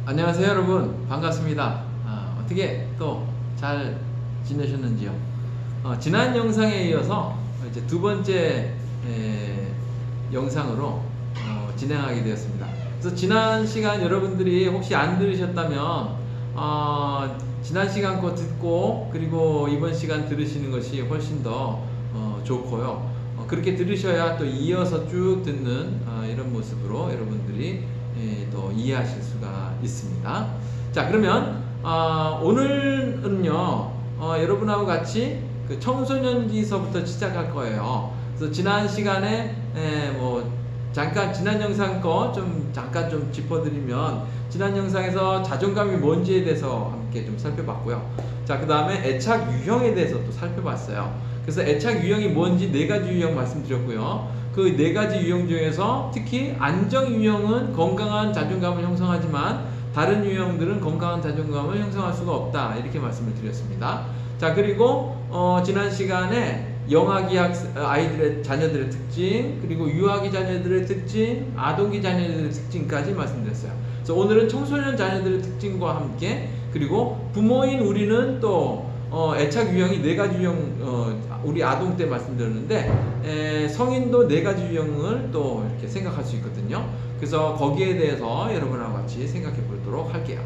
안녕하세요 여러분, 반갑습니다. 어떻게 또 잘 지내셨는지요? 지난 영상에 이어서 이제 두 번째 영상으로 진행하게 되었습니다. 그래서 지난 시간 여러분들이 혹시 안 들으셨다면 지난 시간 거 듣고 그리고 이번 시간 들으시는 것이 훨씬 더 좋고요. 그렇게 들으셔야 또 이어서 쭉 듣는 이런 모습으로 여러분들이 또 이해하실 수가 있습니다. 자, 그러면 오늘은요 여러분하고 같이 그 청소년기서부터 시작할 거예요. 그래서 지난 시간에 뭐 잠깐 지난 영상 거 좀 잠깐 좀 짚어드리면, 지난 영상에서 자존감이 뭔지에 대해서 함께 좀 살펴봤고요. 자, 그 다음에 애착 유형에 대해서 또 살펴봤어요. 그래서 애착 유형이 뭔지 네 가지 유형 말씀드렸고요. 그 네 가지 유형 중에서 특히 안정 유형은 건강한 자존감을 형성하지만 다른 유형들은 건강한 자존감을 형성할 수가 없다, 이렇게 말씀을 드렸습니다. 자, 그리고 지난 시간에 영아기 아이들의 자녀들의 특징, 그리고 유아기 자녀들의 특징, 아동기 자녀들의 특징까지 말씀드렸어요. 그래서 오늘은 청소년 자녀들의 특징과 함께, 그리고 부모인 우리는 또 애착 유형이 네 가지 유형, 우리 아동 때 말씀드렸는데 성인도 네 가지 유형을 또 이렇게 생각할 수 있거든요. 그래서 거기에 대해서 여러분하고 같이 생각해 보도록 할게요.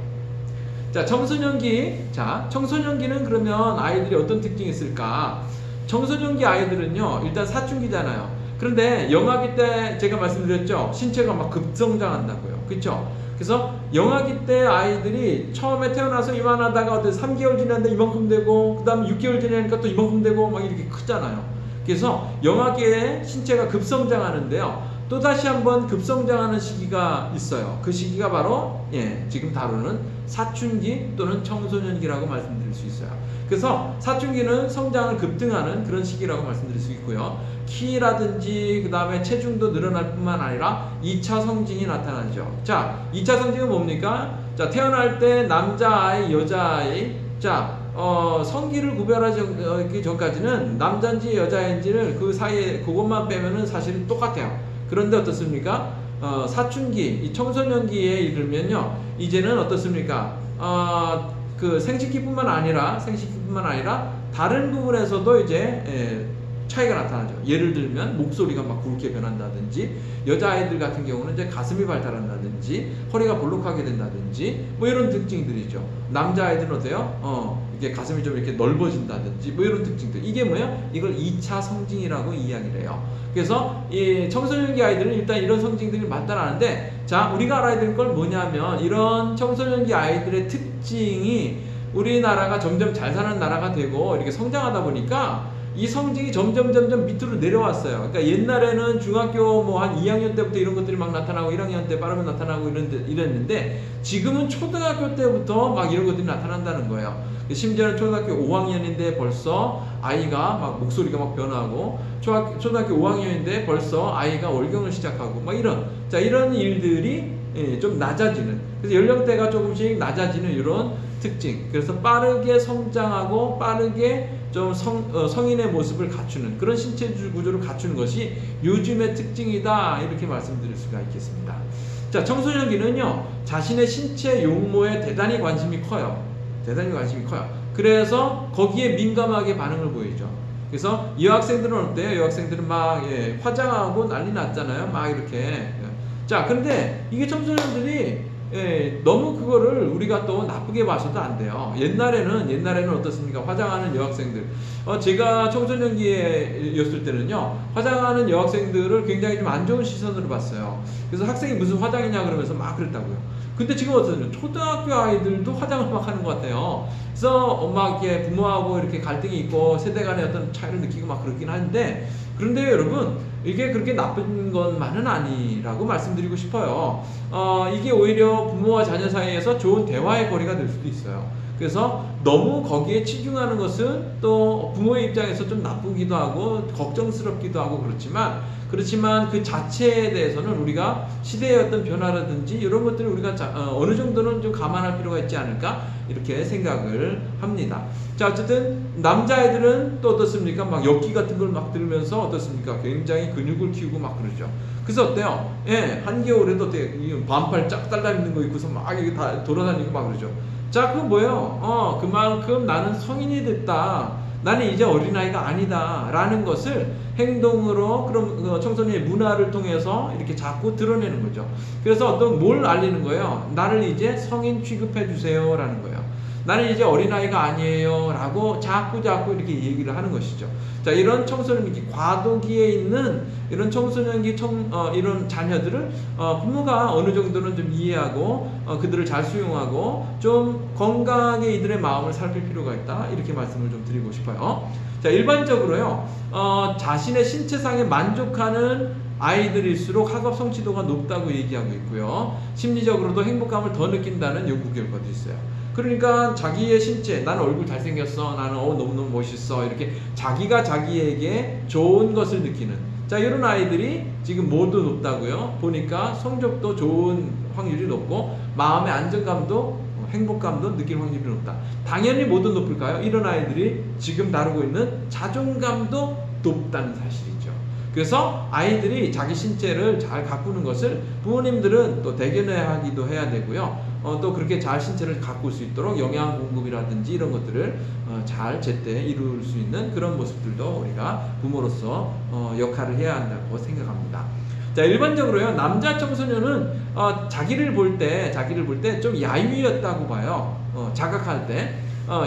자, 청소년기. 자, 청소년기는 그러면 아이들이 어떤 특징이 있을까? 청소년기 아이들은요, 일단 사춘기잖아요. 그런데 영아기 때 제가 말씀드렸죠, 신체가 막 급성장한다고요. 그쵸? 그래서 영아기 때 아이들이 처음에 태어나서 이만하다가 어떤 3개월 지났는데 이만큼 되고, 그 다음에 6개월 지나니까 또 이만큼 되고 막 이렇게 크잖아요. 그래서 영아기에 신체가 급성장하는데요, 또다시 한번 급성장하는 시기가 있어요. 그 시기가 바로 지금 다루는 사춘기 또는 청소년기라고 말씀드릴 수 있어요. 그래서 사춘기는 성장을 급등하는 그런 시기라고 말씀드릴 수 있고요. 키라든지 그 다음에 체중도 늘어날 뿐만 아니라 2차 성징이 나타나죠. 자, 2차 성징은 뭡니까? 자, 태어날 때 남자아이, 여자아이. 자, 성기를 구별하기 전까지는 남자인지 여자인지를 그 사이에 그것만 빼면은 사실은 똑같아요. 그런데 어떻습니까? 사춘기, 이 청소년기에 이르면요, 이제는 어떻습니까? 그 생식기뿐만 아니라 다른 부분에서도 이제 차이가 나타나죠. 예를 들면 목소리가 막 굵게 변한다든지, 여자아이들 같은 경우는 이제 가슴이 발달한다든지, 허리가 볼록하게 된다든지, 뭐 이런 특징들이죠. 남자아이들은 어때요? 이게 가슴이 좀 이렇게 넓어진다든지, 뭐 이런 특징들. 이게 뭐야? 이걸 2차 성징이라고 이야기를 해요. 그래서 이 청소년기 아이들은 일단 이런 성징들이 나타나는데, 자, 우리가 알아야 될 건 뭐냐면, 이런 청소년기 아이들의 특징이 우리나라가 점점 잘 사는 나라가 되고 이렇게 성장하다 보니까 이 성징이 점점 밑으로 내려왔어요. 그러니까 옛날에는 중학교 뭐 한 2학년 때부터 이런 것들이 막 나타나고 1학년 때 빠르면 나타나고 이랬는데, 지금은 초등학교 때부터 막 이런 것들이 나타난다는 거예요. 심지어는 초등학교 5학년인데 벌써 아이가 막 목소리가 막 변하고, 초등학교 5학년인데 벌써 아이가 월경을 시작하고 막 이런 일들이 좀 낮아지는, 그래서 연령대가 조금씩 낮아지는 이런 특징. 그래서 빠르게 성장하고 빠르게 좀 성인의 모습을 갖추는 그런 신체 구조를 갖추는 것이 요즘의 특징이다, 이렇게 말씀드릴 수가 있겠습니다. 자, 청소년기는요, 자신의 신체 용모에 대단히 관심이 커요. 그래서 거기에 민감하게 반응을 보이죠. 그래서 여학생들은 어때요? 여학생들은 막 화장하고 난리 났잖아요. 막 이렇게. 자, 근데 이게 청소년들이 너무 그거를 우리가 또 나쁘게 봐서도 안 돼요. 옛날에는 어떻습니까? 화장하는 여학생들. 제가 청소년기였을 때는요, 화장하는 여학생들을 굉장히 좀 안 좋은 시선으로 봤어요. 그래서 학생이 무슨 화장이냐 그러면서 막 그랬다고요. 근데 지금 어떠세요? 초등학교 아이들도 화장을 막 하는 것 같아요. 그래서 막 이렇게 부모하고 이렇게 갈등이 있고 세대 간의 어떤 차이를 느끼고 막 그렇긴 한데, 그런데 여러분, 이게 그렇게 나쁜 것만은 아니라고 말씀드리고 싶어요. 이게 오히려 부모와 자녀 사이에서 좋은 대화의 거리가 될 수도 있어요. 그래서 너무 거기에 치중하는 것은 또 부모의 입장에서 좀 나쁘기도 하고 걱정스럽기도 하고 그렇지만 그 자체에 대해서는 우리가 시대의 어떤 변화라든지 이런 것들을 우리가 어느 정도는 좀 감안할 필요가 있지 않을까 이렇게 생각을 합니다. 자, 어쨌든 남자애들은 또 어떻습니까? 막 엽기 같은 걸 막 들으면서 어떻습니까? 굉장히 근육을 키우고 막 그러죠. 그래서 어때요? 예, 한겨울에도 어때요? 반팔 쫙 달라있는 거 입고서 막 이렇게 다 돌아다니고 막 그러죠. 자, 그건 뭐예요? 그만큼 나는 성인이 됐다. 나는 이제 어린아이가 아니다. 라는 것을 행동으로, 그럼 청소년의 문화를 통해서 이렇게 자꾸 드러내는 거죠. 그래서 뭘 알리는 거예요? 나를 이제 성인 취급해 주세요. 라는 거예요. 나는 이제 어린아이가 아니에요. 라고 자꾸 이렇게 얘기를 하는 것이죠. 자, 이런 청소년기, 과도기에 있는 이런 청소년기, 이런 자녀들을 부모가 어느 정도는 좀 이해하고 그들을 잘 수용하고 좀 건강하게 이들의 마음을 살필 필요가 있다. 이렇게 말씀을 좀 드리고 싶어요. 자, 일반적으로요, 자신의 신체상에 만족하는 아이들일수록 학업 성취도가 높다고 얘기하고 있고요. 심리적으로도 행복감을 더 느낀다는 연구 결과도 있어요. 그러니까 자기의 신체, 나는 얼굴 잘생겼어, 나는 너무너무 멋있어, 이렇게 자기가 자기에게 좋은 것을 느끼는, 자, 이런 아이들이 지금 모두 높다고요. 보니까 성적도 좋은 확률이 높고 마음의 안정감도 행복감도 느낄 확률이 높다. 당연히 모두 높을까요? 이런 아이들이 지금 다루고 있는 자존감도 높다는 사실이죠. 그래서 아이들이 자기 신체를 잘 가꾸는 것을 부모님들은 또 대견해하기도 해야 되고요. 또 그렇게 잘 신체를 가꿀 수 있도록 영양 공급이라든지 이런 것들을 잘 제때 이룰 수 있는 그런 모습들도 우리가 부모로서 역할을 해야 한다고 생각합니다. 자, 일반적으로요, 남자 청소년은 자기를 볼 때 좀 야위였다고 봐요. 자각할 때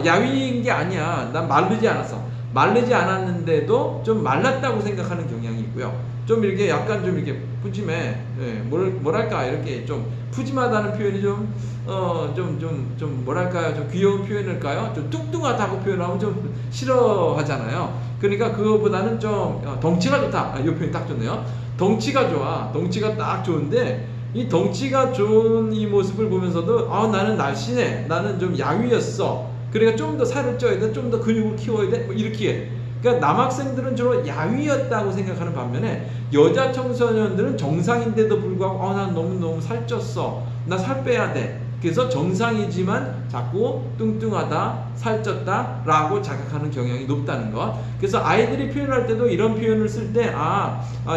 야위인 게 아니야. 난 마르지 않았어. 마르지 않았는데도 좀 말랐다고 생각하는 경향이 있고요. 좀 이렇게 약간 좀 이렇게 푸짐해. 예, 뭐랄까 이렇게 좀 푸짐하다는 표현이 좀 뭐랄까요, 좀 귀여운 표현일까요? 좀 뚱뚱하다고 표현하면 좀 싫어하잖아요. 그러니까 그거보다는 좀 덩치가 좋다. 이 표현 딱 좋네요. 덩치가 좋아. 덩치가 딱 좋은데 이 덩치가 좋은 이 모습을 보면서도 나는 날씬해. 나는 좀 야위였어. 그러니까 좀 더 살을 쪄야 돼. 좀 더 근육을 키워야 돼. 뭐 이렇게 해. 그러니까 남학생들은 주로 야위였다고 생각하는 반면에 여자 청소년들은 정상인데도 불구하고 난 너무 살쪘어. 나 살 빼야 돼. 그래서 정상이지만 자꾸 뚱뚱하다, 살쪘다 라고 자각하는 경향이 높다는 것. 그래서 아이들이 표현할 때도 이런 표현을 쓸 때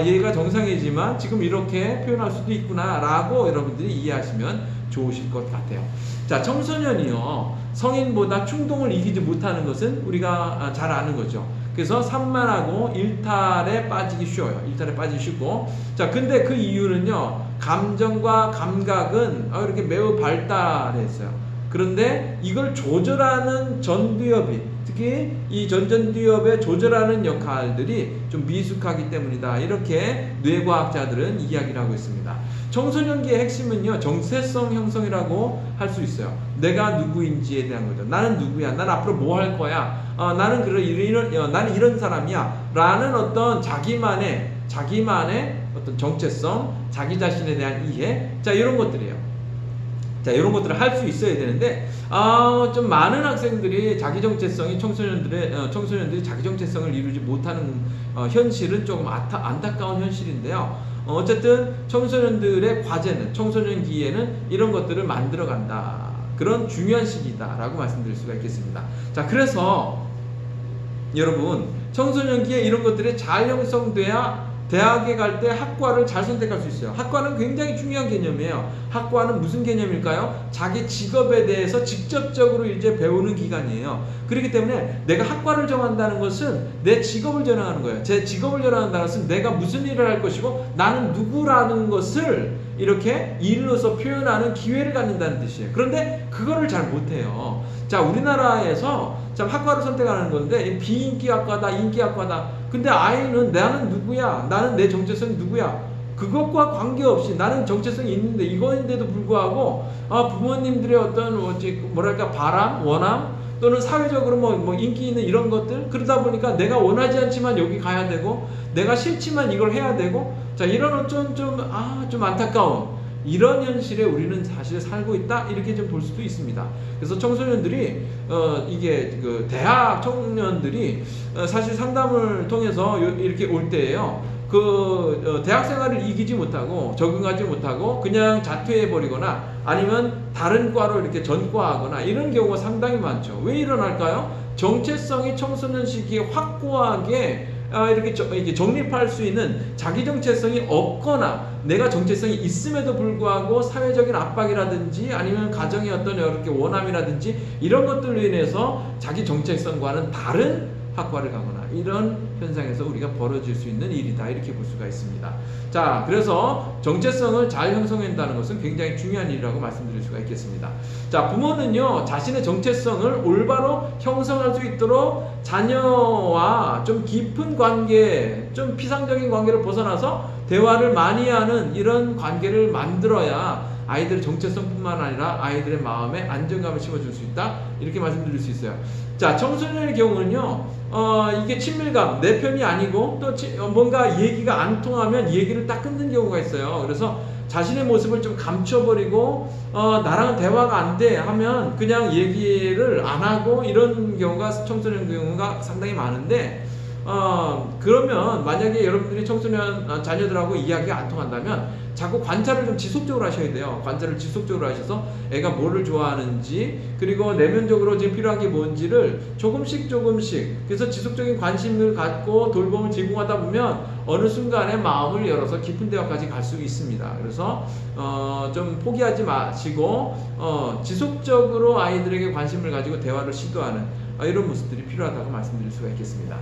얘가 정상이지만 지금 이렇게 표현할 수도 있구나 라고 여러분들이 이해하시면 좋으실 것 같아요. 자, 청소년이요, 성인보다 충동을 이기지 못하는 것은 우리가 잘 아는 거죠. 그래서 산만하고 일탈에 빠지기 쉬워요. 일탈에 빠지기 쉽고. 자, 근데 그 이유는요, 감정과 감각은 이렇게 매우 발달했어요. 그런데 이걸 조절하는 전두엽이, 특히 이 전두엽의 조절하는 역할들이 좀 미숙하기 때문이다. 이렇게 뇌과학자들은 이야기를 하고 있습니다. 청소년기의 핵심은요, 정체성 형성이라고 할 수 있어요. 내가 누구인지에 대한 거죠. 나는 누구야? 난 앞으로 뭐 할 거야? 나는 나는 이런 사람이야. 라는 어떤 자기만의 어떤 정체성, 자기 자신에 대한 이해, 자, 이런 것들이에요. 자, 이런 것들을 할 수 있어야 되는데, 좀 많은 학생들이 자기 정체성이 청소년들이 자기 정체성을 이루지 못하는 현실은 조금 안타까운 현실인데요. 어쨌든 청소년들의 과제는, 청소년기에는 이런 것들을 만들어 간다. 그런 중요한 시기다라고 말씀드릴 수가 있겠습니다. 자, 그래서 여러분, 청소년기에 이런 것들이 잘 형성돼야 대학에 갈 때 학과를 잘 선택할 수 있어요. 학과는 굉장히 중요한 개념이에요. 학과는 무슨 개념일까요? 자기 직업에 대해서 직접적으로 이제 배우는 기간이에요. 그렇기 때문에 내가 학과를 정한다는 것은 내 직업을 정하는 거예요. 제 직업을 정한다는 것은 내가 무슨 일을 할 것이고 나는 누구라는 것을 이렇게 일로서 표현하는 기회를 갖는다는 뜻이에요. 그런데 그거를 잘 못해요. 자, 우리나라에서 참 학과를 선택하는 건데 비인기학과다, 인기학과다. 근데 아이는 나는 누구야? 나는 내 정체성이 누구야? 그것과 관계없이 나는 정체성이 있는데 이거인데도 불구하고 부모님들의 어떤 뭐랄까 바람, 원함 또는 사회적으로 뭐 인기 있는 이런 것들, 그러다 보니까 내가 원하지 않지만 여기 가야 되고 내가 싫지만 이걸 해야 되고, 자, 이런 좀 안타까운 이런 현실에 우리는 사실 살고 있다, 이렇게 좀 볼 수도 있습니다. 그래서 청소년들이 이게 그 대학 청년들이 사실 상담을 통해서 이렇게 올 때예요. 대학 생활을 이기지 못하고 적응하지 못하고 그냥 자퇴해 버리거나 아니면 다른 과로 이렇게 전과하거나 이런 경우가 상당히 많죠. 왜 일어날까요? 정체성이 청소년 시기에 확고하게 이렇게 정립할 수 있는 자기 정체성이 없거나 내가 정체성이 있음에도 불구하고 사회적인 압박이라든지 아니면 가정의 어떤 이렇게 원함이라든지 이런 것들로 인해서 자기 정체성과는 다른 학과를 가거나 이런 현상에서 우리가 벌어질 수 있는 일이다, 이렇게 볼 수가 있습니다. 자, 그래서 정체성을 잘 형성한다는 것은 굉장히 중요한 일이라고 말씀드릴 수가 있겠습니다. 자, 부모는요 자신의 정체성을 올바로 형성할 수 있도록 자녀와 좀 깊은 관계, 좀 피상적인 관계를 벗어나서 대화를 많이 하는 이런 관계를 만들어야 아이들의 정체성뿐만 아니라 아이들의 마음에 안정감을 심어줄 수 있다, 이렇게 말씀드릴 수 있어요. 자, 청소년의 경우는요 이게 친밀감, 내 편이 아니고 또 뭔가 얘기가 안 통하면 얘기를 딱 끊는 경우가 있어요. 그래서 자신의 모습을 좀 감춰버리고 나랑은 대화가 안 돼 하면 그냥 얘기를 안 하고 이런 경우가 청소년 경우가 상당히 많은데 그러면 만약에 여러분들이 청소년 자녀들하고 이야기가 안 통한다면 자꾸 관찰을 좀 지속적으로 하셔야 돼요. 관찰을 지속적으로 하셔서 애가 뭐를 좋아하는지, 그리고 내면적으로 지금 필요한 게 뭔지를 조금씩 그래서 지속적인 관심을 갖고 돌봄을 제공하다 보면 어느 순간에 마음을 열어서 깊은 대화까지 갈 수 있습니다. 그래서 좀 포기하지 마시고 지속적으로 아이들에게 관심을 가지고 대화를 시도하는 이런 모습들이 필요하다고 말씀드릴 수가 있겠습니다.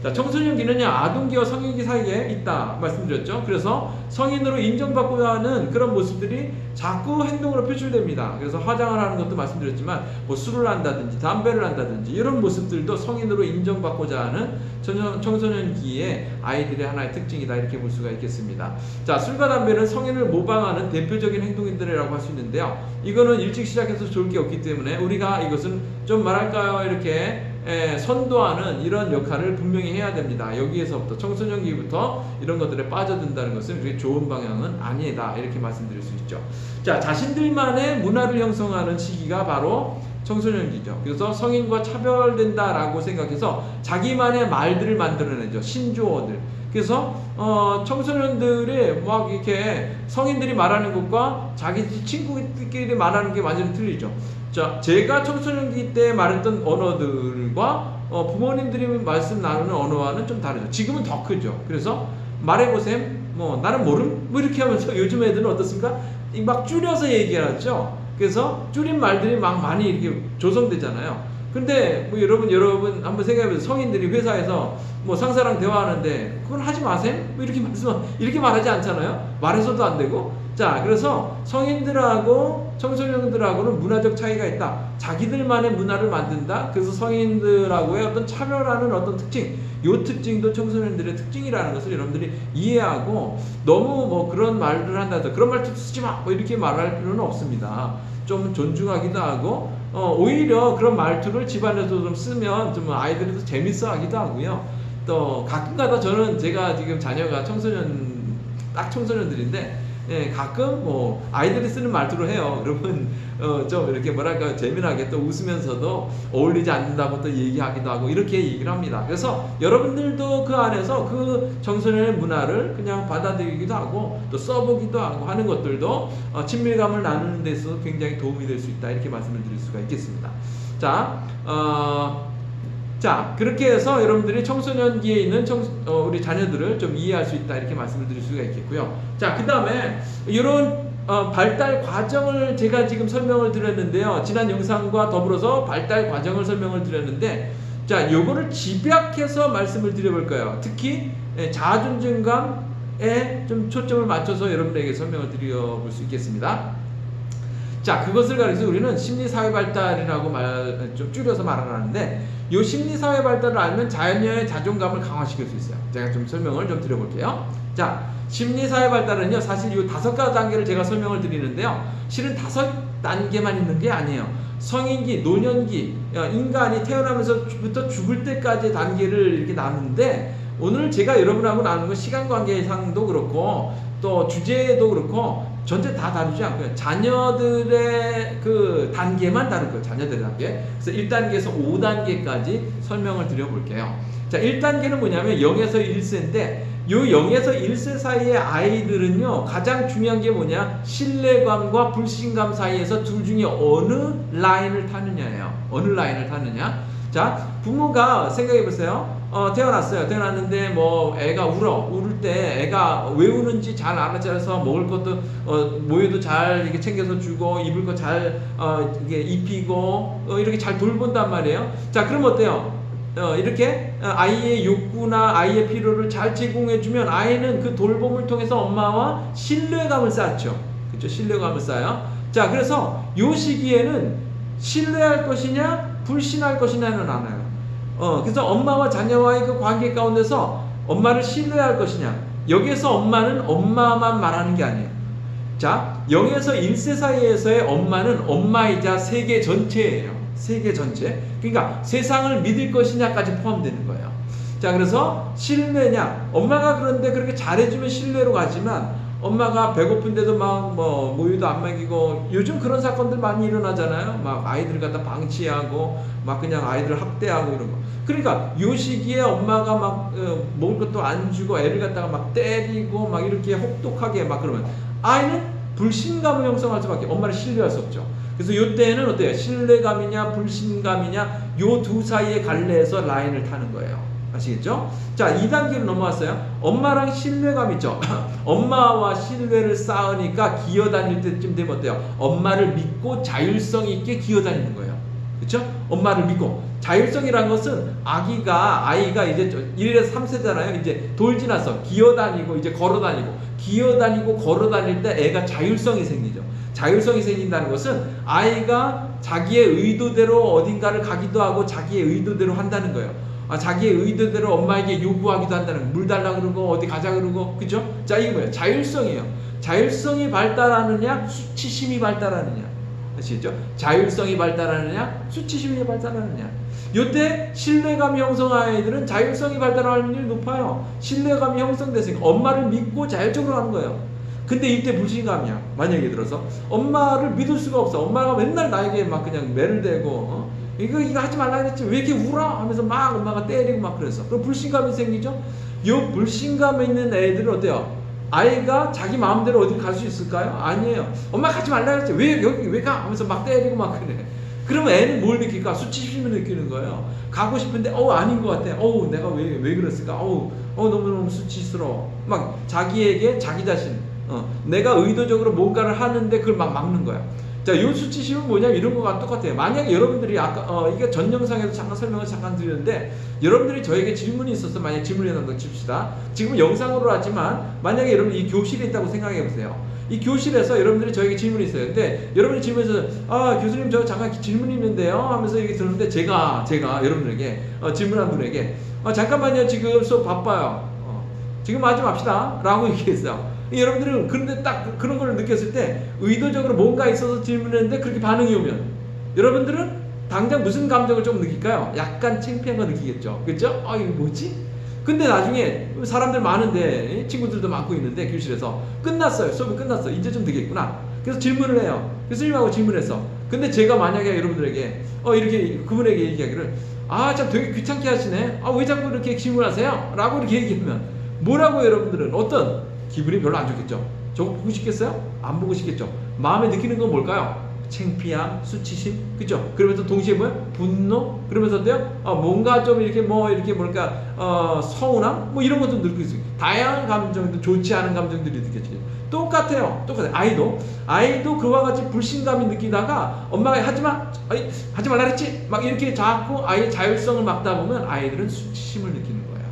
자, 청소년기는요 아동기와 성인기 사이에 있다 말씀드렸죠. 그래서 성인으로 인정받고자 하는 그런 모습들이 자꾸 행동으로 표출됩니다. 그래서 화장을 하는 것도 말씀드렸지만 뭐 술을 한다든지 담배를 한다든지 이런 모습들도 성인으로 인정받고자 하는 청소년기의 아이들의 하나의 특징이다, 이렇게 볼 수가 있겠습니다. 자, 술과 담배는 성인을 모방하는 대표적인 행동인들이라고 할 수 있는데요, 이거는 일찍 시작해서 좋을 게 없기 때문에 우리가 이것은 좀 말할까요, 이렇게 선도하는 이런 역할을 분명히 해야 됩니다. 여기에서부터 청소년기부터 이런 것들에 빠져든다는 것은 그게 좋은 방향은 아니다, 이렇게 말씀드릴 수 있죠. 자, 자신들만의 문화를 형성하는 시기가 바로 청소년기죠. 그래서 성인과 차별된다라고 생각해서 자기만의 말들을 만들어내죠. 신조어들. 그래서 청소년들이 막 이렇게 성인들이 말하는 것과 자기 친구들끼리 말하는 게 완전히 틀리죠. 자, 제가 청소년기 때 말했던 언어들과 부모님들이 말씀 나누는 언어와는 좀 다르죠. 지금은 더 크죠. 그래서 말해보셈, 뭐 나는 모름, 뭐 이렇게 하면서 요즘 애들은 어떻습니까? 막 줄여서 얘기하죠. 그래서 줄인 말들이 막 많이 이렇게 조성되잖아요. 근데 뭐 여러분 한번 생각해보세요. 성인들이 회사에서 뭐 상사랑 대화하는데 그건 하지 마셈? 뭐 이렇게 말하지 않잖아요. 말해서도 안 되고. 자, 그래서 성인들하고 청소년들하고는 문화적 차이가 있다. 자기들만의 문화를 만든다. 그래서 성인들하고의 어떤 차별하는 어떤 특징, 요 특징도 청소년들의 특징이라는 것을 여러분들이 이해하고 너무 뭐 그런 말을 한다 해서 그런 말도 쓰지 마! 뭐 이렇게 말할 필요는 없습니다. 좀 존중하기도 하고 오히려 그런 말투를 집안에서 좀 쓰면 좀 아이들이 더 재밌어 하기도 하고요. 또 가끔가다 저는 제가 지금 자녀가 딱 청소년들인데 가끔 뭐 아이들이 쓰는 말투로 해요. 그러면 좀 이렇게 뭐랄까 재미나게 또 웃으면서도 어울리지 않는다고 또 얘기하기도 하고 이렇게 얘기를 합니다. 그래서 여러분들도 그 안에서 그 청소년의 문화를 그냥 받아들이기도 하고 또 써보기도 하고 하는 것들도 친밀감을 나누는 데 있어서 굉장히 도움이 될 수 있다, 이렇게 말씀을 드릴 수가 있겠습니다. 자, 그렇게 해서 여러분들이 청소년기에 있는 우리 자녀들을 좀 이해할 수 있다, 이렇게 말씀을 드릴 수가 있겠고요. 자, 그 다음에 이런 발달 과정을 제가 지금 설명을 드렸는데요. 지난 영상과 더불어서 발달 과정을 설명을 드렸는데, 자, 요거를 집약해서 말씀을 드려볼 거예요. 특히 자아존중감에 좀 초점을 맞춰서 여러분들에게 설명을 드려볼 수 있겠습니다. 자, 그것을 가리켜서 우리는 심리사회 발달이라고 좀 줄여서 말을 하는데, 이 심리사회 발달을 알면 자녀의 자존감을 강화시킬 수 있어요. 제가 좀 설명을 좀 드려볼게요. 자, 심리사회 발달은요, 사실 이 5가지 단계를 제가 설명을 드리는데요, 실은 5단계만 있는 게 아니에요. 성인기, 노년기, 인간이 태어나면서부터 죽을 때까지의 단계를 이렇게 나누는데, 오늘 제가 여러분하고 나누는 건 시간관계상도 그렇고 또 주제도 그렇고 전체 다 다루지 않고요. 자녀들의 그 단계만 다룰 거예요. 자녀들의 단계. 그래서 1단계에서 5단계까지 설명을 드려볼게요. 자, 1단계는 뭐냐면 0에서 1세인데 요 0에서 1세 사이의 아이들은요, 가장 중요한 게 뭐냐? 신뢰감과 불신감 사이에서 둘 중에 어느 라인을 타느냐예요. 어느 라인을 타느냐? 자, 부모가 생각해 보세요. 태어났어요. 태어났는데 뭐 애가 울을 때 애가 왜 우는지 잘 알아차려서 먹을 것도 모유도 잘 이렇게 챙겨서 주고 입을 거 잘 이게 입히고 이렇게 잘 돌본단 말이에요. 자, 그럼 어때요? 이렇게 아이의 욕구나 아이의 필요를 잘 제공해주면 아이는 그 돌봄을 통해서 엄마와 신뢰감을 쌓죠. 그렇죠? 신뢰감을 쌓아요. 자, 그래서 이 시기에는 신뢰할 것이냐 불신할 것이냐는 알아요. 그래서 엄마와 자녀와의 그 관계 가운데서 엄마를 신뢰할 것이냐, 여기에서 엄마는 엄마만 말하는 게 아니에요. 자, 0에서 1세 사이에서의 엄마는 엄마이자 세계 전체예요. 세계 전체. 그러니까 세상을 믿을 것이냐까지 포함되는 거예요. 자, 그래서 신뢰냐, 엄마가 그런데 그렇게 잘해주면 신뢰로 가지만 엄마가 배고픈데도 막 뭐 모유도 안 먹이고, 요즘 그런 사건들 많이 일어나잖아요. 막 아이들 갖다 방치하고 막 그냥 아이들 학대하고 이런 거. 그러니까 요 시기에 엄마가 막 먹을 것도 안 주고 애를 갖다가 막 때리고 막 이렇게 혹독하게 막 그러면 아이는 불신감을 형성할 수밖에, 엄마를 신뢰할 수 없죠. 그래서 요때는 어때요? 신뢰감이냐 불신감이냐 요 두 사이의 갈래에서 라인을 타는 거예요. 아시겠죠? 자, 2단계로 넘어왔어요. 엄마랑 신뢰감 있죠? 엄마와 신뢰를 쌓으니까 기어다닐 때쯤 되면 어때요? 엄마를 믿고 자율성 있게 기어다니는 거예요. 그렇죠? 엄마를 믿고. 자율성이란 것은 아이가 이제 1에서 3세잖아요. 이제 돌 지나서 기어다니고 이제 걸어다니고, 기어다니고 걸어다닐 때 애가 자율성이 생기죠. 자율성이 생긴다는 것은 아이가 자기의 의도대로 어딘가를 가기도 하고 자기의 의도대로 한다는 거예요. 자기의 의도대로 엄마에게 요구하기도 한다는 거예요. 물 달라 그러고 어디 가자 그러고, 그죠? 자, 이게 뭐예요? 자율성이에요. 자율성이 발달하느냐 수치심이 발달하느냐. 아시겠죠? 자율성이 발달하느냐 수치심이 발달하느냐. 요때 신뢰감이 형성한 아이들은 자율성이 발달할 확률이 높아요. 신뢰감이 형성됐으니까 엄마를 믿고 자율적으로 하는 거예요. 근데 이때 불신감이야. 만약에 들어서 엄마를 믿을 수가 없어. 엄마가 맨날 나에게 막 그냥 매를 대고 이거 하지 말라 그랬지 왜 이렇게 울어? 하면서 막 엄마가 때리고 막 그래서 그럼 불신감이 생기죠. 요 불신감에 있는 애들은 어때요? 아이가 자기 마음대로 어디 갈 수 있을까요? 아니에요. 엄마 가지 말라 그랬지 왜 여기 왜 가? 하면서 막 때리고 막 그래. 그러면 애는 뭘 느낄까? 수치심을 느끼는 거예요. 가고 싶은데 아닌 것 같아. 내가 왜 그랬을까? 너무너무 수치스러워. 막 자기에게 자기 자신 내가 의도적으로 뭔가를 하는데 그걸 막 막는 거야. 자, 요 수치심은 뭐냐면 이런 거가 똑같아요. 만약에 여러분들이 아까 이게 전 영상에도 설명을 잠깐 드렸는데, 여러분들이 저에게 질문이 있어서 만약 질문이 한다고 칩시다. 지금은 영상으로 하지만 만약에 여러분이 이 교실에 있다고 생각해 보세요. 이 교실에서 여러분들이 저에게 질문이 있어요. 근데 여러분이 질문에서 교수님 저 잠깐 질문이 있는데요 하면서 이렇게 들었는데 제가 여러분에게 질문한 분에게 잠깐만요 지금 수업 바빠요. 지금 하지 맙시다 라고 얘기했어요. 여러분들은 그런데 딱 그런 걸 느꼈을 때 의도적으로 뭔가 있어서 질문했는데 그렇게 반응이 오면 여러분들은 당장 무슨 감정을 좀 느낄까요? 약간 창피한 거 느끼겠죠. 그렇죠? 이거 뭐지? 근데 나중에 사람들 많은데 친구들도 많고 있는데 교실에서 끝났어요. 수업이 끝났어. 이제 좀 되겠구나. 그래서 질문을 해요. 교수님하고 질문했어. 근데 제가 만약에 여러분들에게 이렇게 그분에게 얘기하기를 참 되게 귀찮게 하시네. 왜 자꾸 이렇게 질문하세요? 라고 이렇게 얘기하면 뭐라고 여러분들은 어떤 기분이 별로 안 좋겠죠. 저거 보고 싶겠어요? 안 보고 싶겠죠. 마음에 느끼는 건 뭘까요? 창피함, 수치심, 그죠? 그러면서 동시에 뭐예요? 분노? 그러면서 어때요? 뭔가 좀 이렇게 서운함? 이런 것도 느낄 수 있어요. 다양한 감정도, 좋지 않은 감정들이 느껴지죠. 똑같아요. 아이도 그와 같이 불신감이 느끼다가 엄마가 하지 말라 그랬지? 막 이렇게 자꾸 아이의 자율성을 막다 보면 아이들은 수치심을 느끼는 거예요.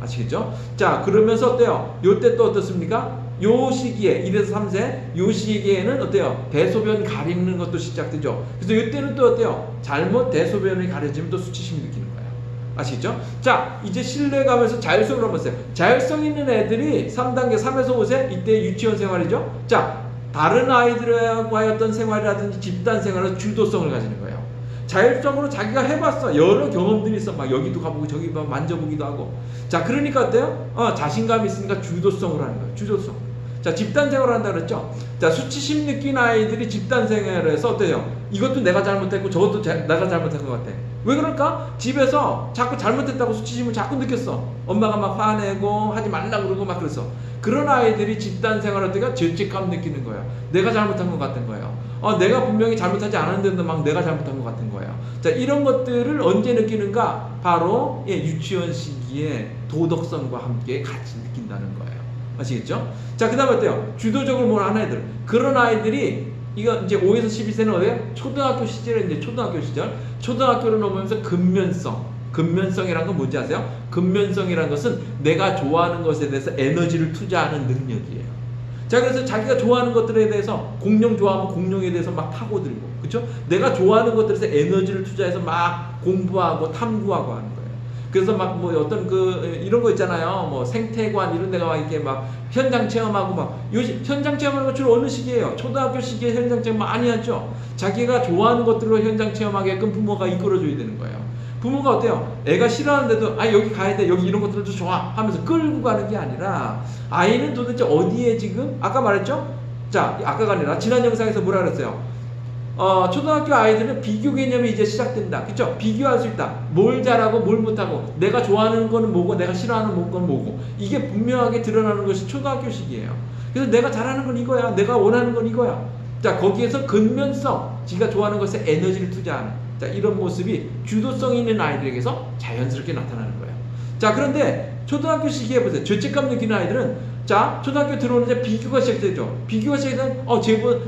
아시겠죠? 자, 그러면서 어때요? 요때 또 어떻습니까? 요 시기에 1에서 3세 요 시기에는 어때요? 대소변 가리는 것도 시작되죠. 그래서 요때는 또 어때요? 잘못 대소변이 가려지면 또 수치심이 느끼는 거예요. 아시겠죠? 자, 이제 신뢰감에서 자율성으로 한번 보세요. 자율성 있는 애들이 3단계 3에서 5세 이때 유치원 생활이죠. 자, 다른 아이들과의 어떤 생활이라든지 집단 생활은 주도성을 가지는 거예요. 자율적으로 자기가 해봤어. 여러 경험들이 있어. 막 여기도 가보고 저기 만져보기도 하고. 자, 그러니까 어때요? 자신감이 있으니까 주도성을 하는 거예요. 주도성. 자, 집단 생활을 한다 그랬죠? 자, 수치심 느낀 아이들이 집단 생활을 해서 어때요? 이것도 내가 잘못했고 저것도 내가 잘못한 것 같아. 왜 그럴까? 집에서 자꾸 잘못했다고 수치심을 자꾸 느꼈어. 엄마가 막 화내고 하지 말라 그러고 막 그랬어. 그런 아이들이 집단 생활할 때가 죄책감 느끼는 거예요. 내가 잘못한 것 같은 거예요. 내가 분명히 잘못하지 않았는데도 막 내가 잘못한 것 같은 거예요. 자, 이런 것들을 언제 느끼는가? 바로 유치원 시기에 도덕성과 함께 같이 느낀다는 거예요. 아시겠죠? 자, 그 다음에 어때요? 주도적으로 뭘 하는 애들. 그런 아이들이 이거 이제 5에서 12세는 어디에요? 초등학교 시절에 이제 초등학교 시절. 초등학교를 넘으면서 근면성이란 건 뭔지 아세요? 근면성이란 것은 내가 좋아하는 것에 대해서 에너지를 투자하는 능력이에요. 자, 그래서 자기가 좋아하는 것들에 대해서 공룡 좋아하면 공룡에 대해서 막 파고들고, 그렇죠? 내가 좋아하는 것들에서 에너지를 투자해서 막 공부하고 탐구하고 하는 거예요. 그래서 막 뭐 어떤 이런 거 있잖아요. 뭐 생태관 이런 데가 막 이렇게 막 현장 체험하고 막 요즘 현장 체험하는 거 주로 어느 시기예요? 초등학교 시기에 현장 체험 많이 하죠. 자기가 좋아하는 것들로 현장 체험하게끔 부모가 이끌어줘야 되는 거예요. 부모가 어때요? 애가 싫어하는데도 여기 가야 돼, 여기 이런 것들도 좋아 하면서 끌고 가는 게 아니라 아이는 도대체 어디에 지금 아까 말했죠? 자, 아까가 아니라 지난 영상에서 뭐라 그랬어요? 초등학교 아이들은 비교 개념이 이제 시작된다. 그쵸? 비교할 수 있다. 뭘 잘하고 뭘 못하고, 내가 좋아하는 거는 뭐고 내가 싫어하는 건 뭐고, 이게 분명하게 드러나는 것이 초등학교 시기예요. 그래서 내가 잘하는 건 이거야, 내가 원하는 건 이거야. 자, 거기에서 근면성, 지가 좋아하는 것에 에너지를 투자하는, 자, 이런 모습이 주도성 있는 아이들에게서 자연스럽게 나타나는 거예요. 자, 그런데 초등학교 시기에 보세요. 죄책감 느끼는 아이들은, 자, 초등학교 들어오는데 비교가 시작되죠. 비교가 시작되면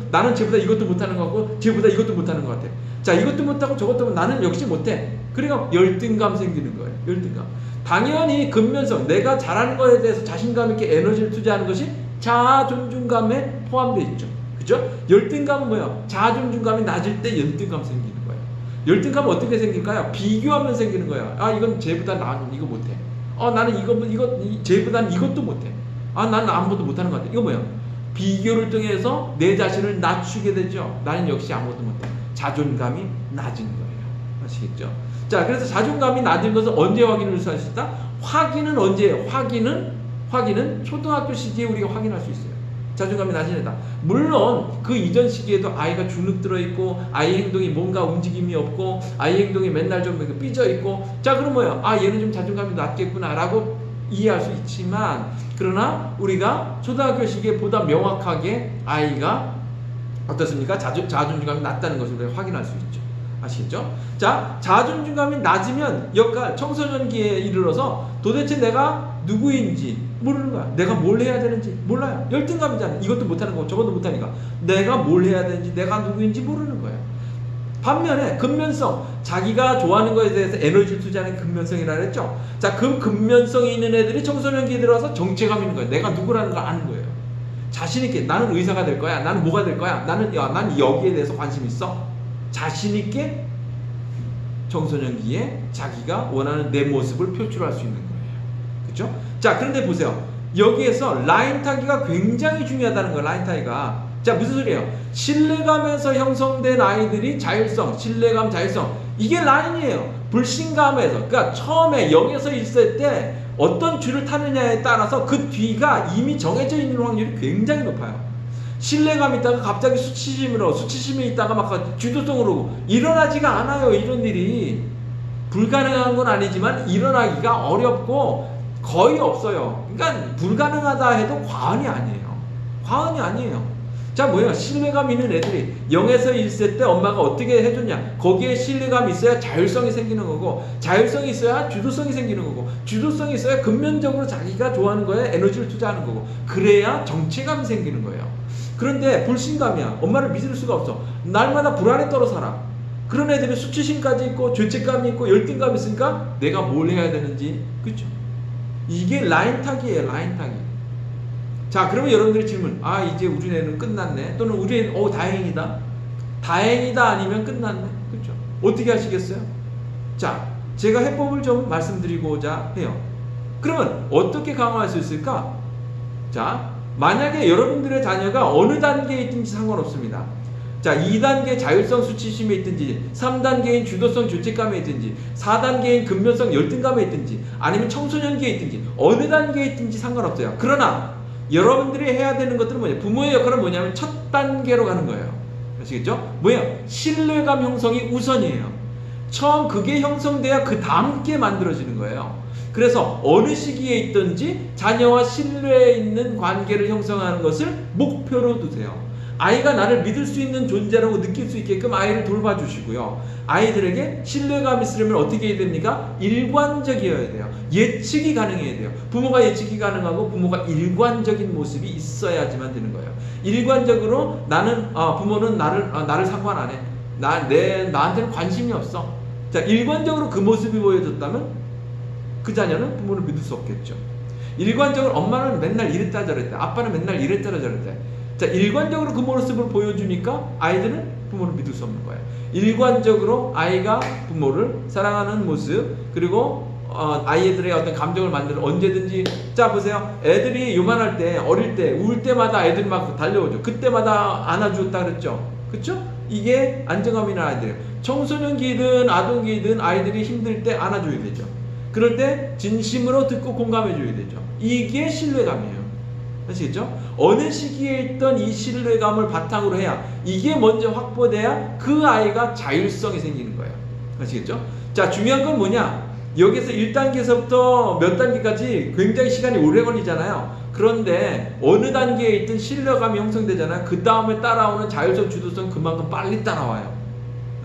나는 쟤보다 이것도 못하는 것 같고 쟤보다 이것도 못하는 것 같아. 자, 이것도 못하고 저것도 나는 역시 못해. 그러니까 열등감 생기는 거예요. 열등감. 당연히 근면성, 내가 잘하는 것에 대해서 자신감 있게 에너지를 투자하는 것이 자아 존중감에 포함되어 있죠. 그죠? 열등감은 뭐예요? 자아 존중감이 낮을 때 열등감 생기는 거예요. 열등감은 어떻게 생길까요? 비교하면 생기는 거예요. 이건 쟤보다 나는 이거 못해. 나는 쟤보다는 이것도 못해. 나는 아무것도 못하는 것 같아. 이거 뭐야? 비교를 통해서 내 자신을 낮추게 되죠. 나는 역시 아무것도 못해. 자존감이 낮은 거예요. 아시겠죠? 자, 그래서 자존감이 낮은 것은 언제 확인을 할 수 있다? 확인은 언제예요? 확인은 초등학교 시기에 우리가 확인할 수 있어요. 자존감이 낮은 애다. 물론 그 이전 시기에도 아이가 주눅 들어있고 아이 행동이 뭔가 움직임이 없고 아이 행동이 맨날 좀 삐져있고, 자, 그럼 뭐야? 얘는 좀 자존감이 낮겠구나 라고 이해할 수 있지만, 그러나 우리가 초등학교 시기에 보다 명확하게 아이가 어떻습니까? 자존감이 낮다는 것을 우리가 확인할 수 있죠. 아시겠죠? 자, 자존감이 낮으면 청소년기에 이르러서 도대체 내가 누구인지 모르는 거야. 내가 뭘 해야 되는지 몰라요. 열등감이잖아. 이것도 못하는 거고 저것도 못하니까 내가 뭘 해야 되는지, 내가 누구인지 모르는 거예요. 반면에 근면성, 자기가 좋아하는 것에 대해서 에너지를 투자하는 근면성이라 그랬죠. 자, 그 근면성이 있는 애들이 청소년기에 들어와서 정체감 있는 거예요. 내가 누구라는 걸 아는 거예요. 자신있게 나는 의사가 될 거야, 나는 뭐가 될 거야, 나는 여기에 대해서 관심 있어. 자신있게 청소년기에 자기가 원하는 내 모습을 표출할 수 있는 거예요. 그렇죠? 자, 그런데 보세요. 여기에서 라인 타기가 굉장히 중요하다는 거예요. 라인 타기가. 자, 무슨 소리예요? 신뢰감에서 형성된 아이들이 자율성, 신뢰감, 자율성, 이게 라인이에요. 불신감에서, 그러니까 처음에 0에서 1세 때 어떤 줄을 타느냐에 따라서 그 뒤가 이미 정해져 있는 확률이 굉장히 높아요. 신뢰감 있다가 갑자기 수치심이 있다가 막 주도성으로 오고, 일어나지가 않아요. 이런 일이 불가능한 건 아니지만 일어나기가 어렵고 거의 없어요. 그러니까 불가능하다 해도 과언이 아니에요. 자, 뭐예요? 신뢰감 있는 애들이 0에서 1세 때 엄마가 어떻게 해줬냐, 거기에 신뢰감이 있어야 자율성이 생기는 거고, 자율성이 있어야 주도성이 생기는 거고, 주도성이 있어야 근면적으로 자기가 좋아하는 거에 에너지를 투자하는 거고, 그래야 정체감이 생기는 거예요. 그런데 불신감이야. 엄마를 믿을 수가 없어. 날마다 불안에 떨어 살아. 그런 애들이 수치심까지 있고 죄책감이 있고 열등감이 있으니까 내가 뭘 해야 되는지, 그렇죠? 이게 라인 타기예요. 라인 타기. 자, 그러면 여러분들이 질문, 이제 우리 애는 끝났네, 또는 우리 애는 다행이다 아니면 끝났네, 그렇죠? 어떻게 하시겠어요? 자, 제가 해법을 좀 말씀드리고자 해요. 그러면 어떻게 강화할 수 있을까? 자, 만약에 여러분들의 자녀가 어느 단계에 있든지 상관없습니다. 자, 2단계 자율성 수치심에 있든지, 3단계인 주도성 죄책감에 있든지, 4단계인 근면성 열등감에 있든지, 아니면 청소년기에 있든지, 어느 단계에 있든지 상관없어요. 그러나 여러분들이 해야 되는 것들은 뭐냐? 부모의 역할은 뭐냐면 첫 단계로 가는 거예요. 아시겠죠? 뭐예요? 신뢰감 형성이 우선이에요. 처음 그게 형성돼야 그 다음 게 만들어지는 거예요. 그래서 어느 시기에 있든지 자녀와 신뢰 있는 관계를 형성하는 것을 목표로 두세요. 아이가 나를 믿을 수 있는 존재라고 느낄 수 있게끔 아이를 돌봐주시고요. 아이들에게 신뢰감 있으려면 어떻게 해야 됩니까? 일관적이어야 돼요. 예측이 가능해야 돼요. 부모가 예측이 가능하고 부모가 일관적인 모습이 있어야지만 되는 거예요. 일관적으로 부모는 나를 상관 안 해. 나한테는 관심이 없어. 자, 일관적으로 그 모습이 보여졌다면 그 자녀는 부모를 믿을 수 없겠죠. 일관적으로 엄마는 맨날 이랬다 저랬다, 아빠는 맨날 이랬다 저랬다. 자, 일관적으로 그 모습을 보여주니까 아이들은 부모를 믿을 수 없는 거예요. 일관적으로 아이가 부모를 사랑하는 모습, 그리고 아이들의 어떤 감정을 만들어 언제든지. 자, 보세요. 애들이 요만할 때, 어릴 때, 울 때마다 애들이 막 달려오죠. 그때마다 안아주었다 그랬죠. 그쵸? 이게 안정감 있는 아이들이에요. 청소년기든 아동기든 아이들이 힘들 때 안아줘야 되죠. 그럴 때 진심으로 듣고 공감해줘야 되죠. 이게 신뢰감이에요. 아시겠죠? 어느 시기에 있던 이 신뢰감을 바탕으로 해야, 이게 먼저 확보돼야 그 아이가 자율성이 생기는 거예요. 아시겠죠? 자, 중요한 건 뭐냐? 여기서 1단계에서부터 몇 단계까지 굉장히 시간이 오래 걸리잖아요. 그런데 어느 단계에 있든 신뢰감이 형성되잖아요. 그 다음에 따라오는 자율성, 주도성 그만큼 빨리 따라와요.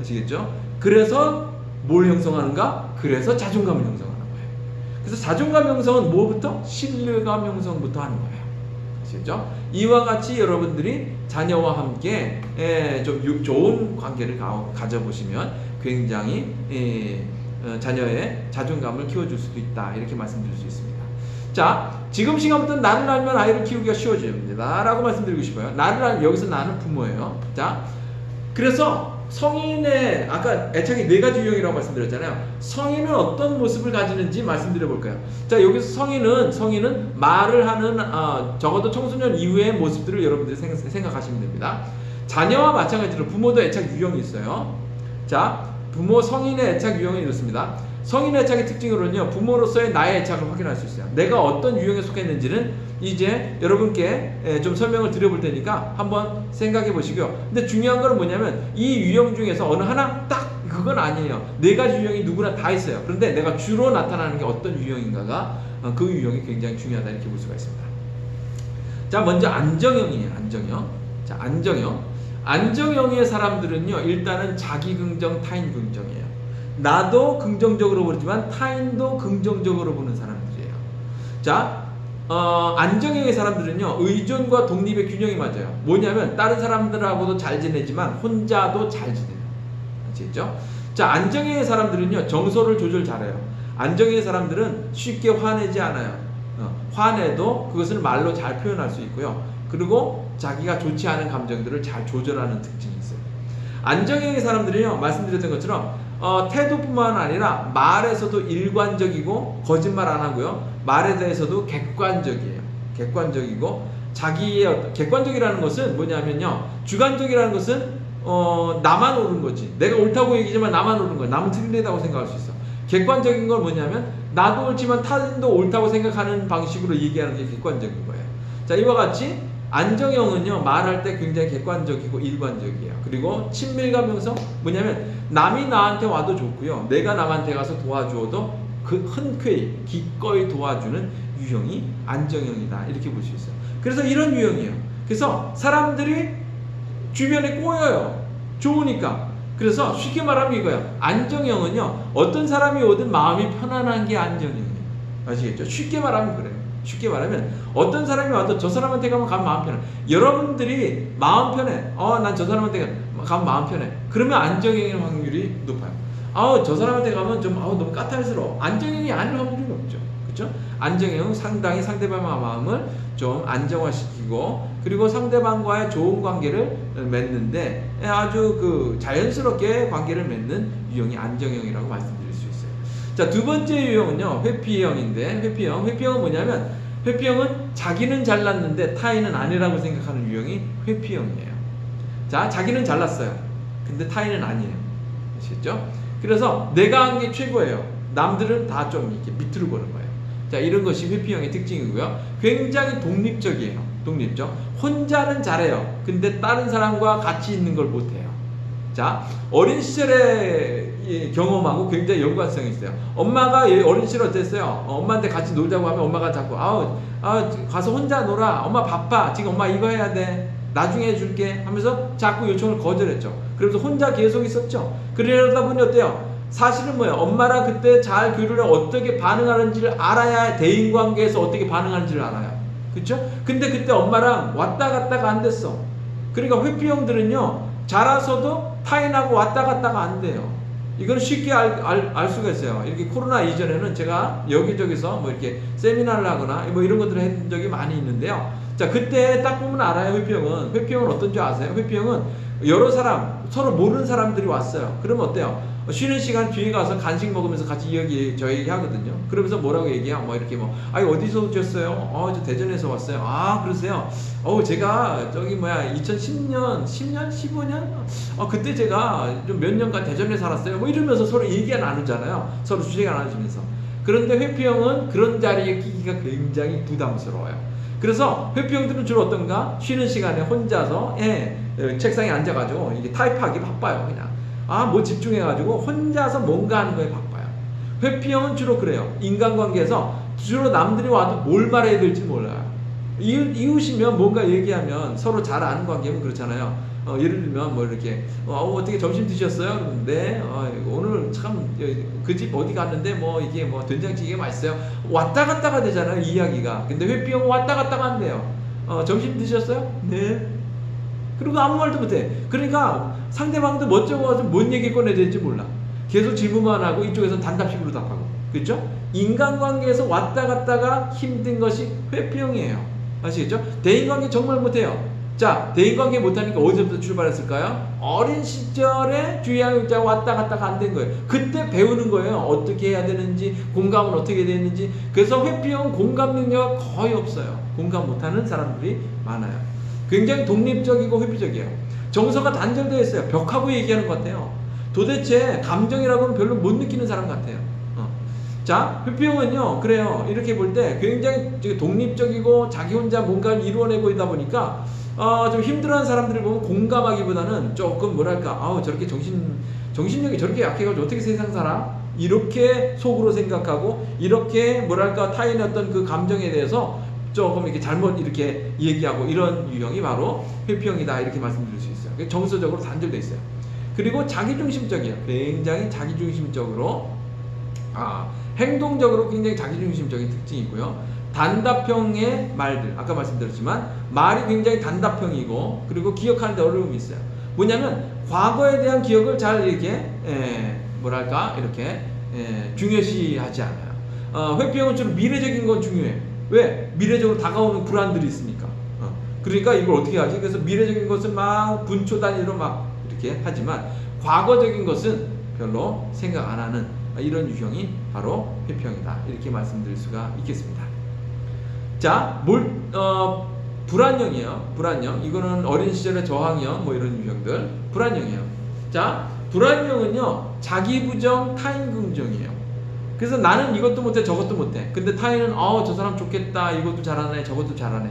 아시겠죠? 그래서 뭘 형성하는가? 그래서 자존감을 형성하는 거예요. 그래서 자존감 형성은 뭐부터? 신뢰감 형성부터 하는 거예요. 아시겠죠? 이와 같이 여러분들이 자녀와 함께 좀 좋은 관계를 가져보시면 굉장히 자녀의 자존감을 키워줄 수도 있다, 이렇게 말씀드릴 수 있습니다. 자, 지금 시간부터 나를 알면 아이를 키우기가 쉬워집니다 라고 말씀드리고 싶어요. 여기서 나는 부모예요. 자, 그래서 성인의, 아까 애착이 4가지 유형이라고 말씀드렸잖아요. 성인은 어떤 모습을 가지는지 말씀드려 볼까요? 자, 여기서 성인은 말을 하는, 적어도 청소년 이후의 모습들을 여러분들이 생각하시면 됩니다. 자녀와 마찬가지로 부모도 애착 유형이 있어요. 자, 성인의 애착 유형은 이렇습니다. 성인의 애착의 특징으로는요, 부모로서의 나의 애착을 확인할 수 있어요. 내가 어떤 유형에 속했는지는 이제 여러분께 좀 설명을 드려볼 테니까 한번 생각해 보시고요. 근데 중요한 건 뭐냐면, 이 유형 중에서 어느 하나 딱 그건 아니에요. 4가지 유형이 누구나 다 있어요. 그런데 내가 주로 나타나는 게 어떤 유형인가가 그 유형이 굉장히 중요하다, 이렇게 볼 수가 있습니다. 자, 먼저 안정형이에요. 안정형. 자, 안정형의 사람들은요, 일단은 자기 긍정, 타인 긍정이에요. 나도 긍정적으로 보지만 타인도 긍정적으로 보는 사람들이에요. 자, 안정형의 사람들은요, 의존과 독립의 균형이 맞아요. 뭐냐면 다른 사람들하고도 잘 지내지만 혼자도 잘 지내요. 아시겠죠? 자, 안정형의 사람들은요, 정서를 조절 잘해요. 안정형의 사람들은 쉽게 화내지 않아요. 화내도 그것을 말로 잘 표현할 수 있고요. 그리고 자기가 좋지 않은 감정들을 잘 조절하는 특징이 있어요. 안정형의 사람들은요, 말씀드렸던 것처럼 태도뿐만 아니라 말에서도 일관적이고 거짓말 안 하고요. 말에 대해서도 객관적이에요. 객관적이고, 자기의 객관적이라는 것은 뭐냐면요, 주관적이라는 것은 나만 옳은 거지. 내가 옳다고 얘기지만 나만 옳은 거야. 남은 틀리다고 생각할 수 있어. 객관적인 건 뭐냐면 나도 옳지만 타인도 옳다고 생각하는 방식으로 얘기하는 게 객관적인 거예요. 자, 이와 같이 안정형은요, 말할 때 굉장히 객관적이고 일관적이에요. 그리고 친밀감 형성, 뭐냐면 남이 나한테 와도 좋고요, 내가 남한테 가서 도와주어도 그 흔쾌히 기꺼이 도와주는 유형이 안정형이다, 이렇게 볼 수 있어요. 그래서 이런 유형이에요. 그래서 사람들이 주변에 꼬여요. 좋으니까. 그래서 쉽게 말하면 이거예요. 안정형은요, 어떤 사람이 오든 마음이 편안한 게 안정형이에요. 아시겠죠? 쉽게 말하면 그래요. 쉽게 말하면 어떤 사람이 와도 저 사람한테 가면 마음 편해. 여러분들이 마음 편해. 난 저 사람한테 가면 마음 편해. 그러면 안정형일 확률이 높아요. 저 사람한테 가면 좀 너무 까탈스러워. 안정형이 아닐 확률이 높죠. 그렇죠? 안정형은 상당히 상대방의 마음을 좀 안정화시키고, 그리고 상대방과의 좋은 관계를 맺는데 아주 자연스럽게 관계를 맺는 유형이 안정형이라고 말씀드릴 수 있어요. 자, 두 번째 유형은요, 회피형인데, 회피형은 뭐냐면, 회피형은 자기는 잘났는데 타인은 아니라고 생각하는 유형이 회피형이에요. 자, 자기는 잘났어요. 근데 타인은 아니에요. 아시겠죠? 그래서 내가 한 게 최고예요. 남들은 다 좀 이렇게 밑으로 보는 거예요. 자, 이런 것이 회피형의 특징이고요. 굉장히 독립적이에요. 독립적. 혼자는 잘해요. 근데 다른 사람과 같이 있는 걸 못해요. 자, 어린 시절의 경험하고 굉장히 연관성이 있어요. 엄마가 어린 시절 어땠어요? 엄마한테 같이 놀자고 하면 엄마가 자꾸 가서 혼자 놀아. 엄마 바빠. 지금 엄마 이거 해야 돼. 나중에 해줄게 하면서 자꾸 요청을 거절했죠. 그래서 혼자 계속 있었죠. 그러다 보니 어때요? 사실은 뭐예요? 엄마랑 그때 잘 교류를 어떻게 반응하는지를 알아야 대인관계에서 어떻게 반응하는지를 알아요. 그렇죠? 근데 그때 엄마랑 왔다 갔다가 안 됐어. 그러니까 회피형들은요, 자라서도 타인하고 왔다 갔다가 안 돼요. 이건 쉽게 알 수가 있어요. 이렇게 코로나 이전에는 제가 여기저기서 뭐 이렇게 세미나를 하거나 뭐 이런 것들을 했던 적이 많이 있는데요. 자, 그때 딱 보면 알아요. 회피형은 어떤 줄 아세요? 회피형은 여러 사람, 서로 모르는 사람들이 왔어요. 그러면 어때요? 쉬는 시간 뒤에 가서 간식 먹으면서 같이 저 얘기 하거든요. 그러면서 뭐라고 얘기해요? 뭐 이렇게 어디서 오셨어요? 저 대전에서 왔어요. 아, 그러세요? 제가 2010년, 10년, 15년? 그때 제가 좀 몇 년간 대전에 살았어요. 뭐 이러면서 서로 얘기가 나누잖아요. 서로 주제가 나눠지면서. 그런데 회피형은 그런 자리에 끼기가 굉장히 부담스러워요. 그래서 회피형들은 주로 어떤가? 쉬는 시간에 혼자서 책상에 앉아가지고 이게 타입하기 바빠요. 그냥 뭐 집중해가지고 혼자서 뭔가 하는 거에 바빠요. 회피형은 주로 그래요. 인간관계에서 주로 남들이 와도 뭘 말해야 될지 몰라요. 이웃이면 뭔가 얘기하면 서로 잘 아는 관계면 그렇잖아요. 예를 들면 뭐 이렇게 어떻게 점심 드셨어요? 그런데 오늘 참 그 집 어디 갔는데 뭐 이게 뭐 된장찌개 맛있어요. 왔다 갔다가 되잖아요, 이야기가. 근데 회피형은 왔다 갔다가 안 돼요. 점심 드셨어요? 네. 그리고 아무 말도 못해. 그러니까 상대방도 멋쩍어가지고 뭔 얘기 꺼내야 될지 몰라. 계속 질문만 하고 이쪽에서는 단답식으로 답하고. 그렇죠? 인간관계에서 왔다 갔다가 힘든 것이 회피형이에요. 아시겠죠? 대인관계 정말 못해요. 자, 대인관계 못하니까 어디서부터 출발했을까요? 어린 시절에 주의하고 있자고 왔다 갔다가 안 된 거예요. 그때 배우는 거예요. 어떻게 해야 되는지, 공감은 어떻게 해야 되는지. 그래서 회피형은 공감 능력 거의 없어요. 공감 못하는 사람들이 많아요. 굉장히 독립적이고 회피적이에요. 정서가 단절되어 있어요. 벽하고 얘기하는 것 같아요. 도대체 감정이라고는 별로 못 느끼는 사람 같아요. 자, 회피형은요, 그래요. 이렇게 볼 때 굉장히 독립적이고 자기 혼자 뭔가를 이루어내 보이다 보니까 좀 힘들어하는 사람들을 보면 공감하기보다는 조금 뭐랄까, 저렇게 정신력이 저렇게 약해가지고 어떻게 세상 살아? 이렇게 속으로 생각하고, 이렇게 뭐랄까, 타인의 어떤 그 감정에 대해서 조금 이렇게 잘못 이렇게 얘기하고, 이런 유형이 바로 회피형이다, 이렇게 말씀드릴 수 있어요. 정서적으로 단절되어 있어요. 그리고 자기중심적이에요. 굉장히 자기중심적으로, 행동적으로 굉장히 자기중심적인 특징이 있고요. 단답형의 말들, 아까 말씀드렸지만 말이 굉장히 단답형이고, 그리고 기억하는 데 어려움이 있어요. 뭐냐면 과거에 대한 기억을 잘 이렇게 뭐랄까 이렇게 중요시하지 않아요. 회피형은 주로 미래적인 건 중요해요. 왜? 미래적으로 다가오는 불안들이 있으니까. 그러니까 이걸 어떻게 하지? 그래서 미래적인 것은 막 분초 단위로 막 이렇게 하지만 과거적인 것은 별로 생각 안 하는 이런 유형이 바로 회피형이다, 이렇게 말씀드릴 수가 있겠습니다. 자, 불안형이에요. 불안형. 이거는 어린 시절의 저항형, 뭐 이런 유형들. 불안형이에요. 자, 불안형은요, 자기 부정, 타인 긍정이에요. 그래서 나는 이것도 못해, 저것도 못해. 근데 타인은, 저 사람 좋겠다, 이것도 잘하네, 저것도 잘하네.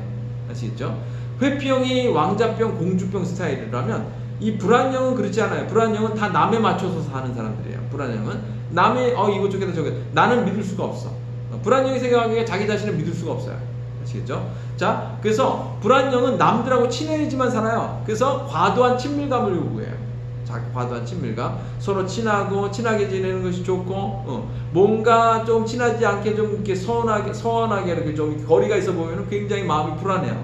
아시겠죠? 회피형이 왕자병, 공주병 스타일이라면, 이 불안형은 그렇지 않아요. 불안형은 다 남에 맞춰서 사는 사람들이에요. 불안형은 남의, 이거 좋겠다, 저겠다. 나는 믿을 수가 없어. 불안형이 생각하기에 자기 자신을 믿을 수가 없어요. 아시겠죠? 자, 그래서 불안형은 남들하고 친해지만 살아요. 그래서 과도한 친밀감을 요구해요. 과도한 친밀감. 서로 친하게 지내는 것이 좋고, 뭔가 좀 친하지 않게 좀 이렇게 서운하게 이렇게 좀 거리가 있어 보면 굉장히 마음이 불안해요.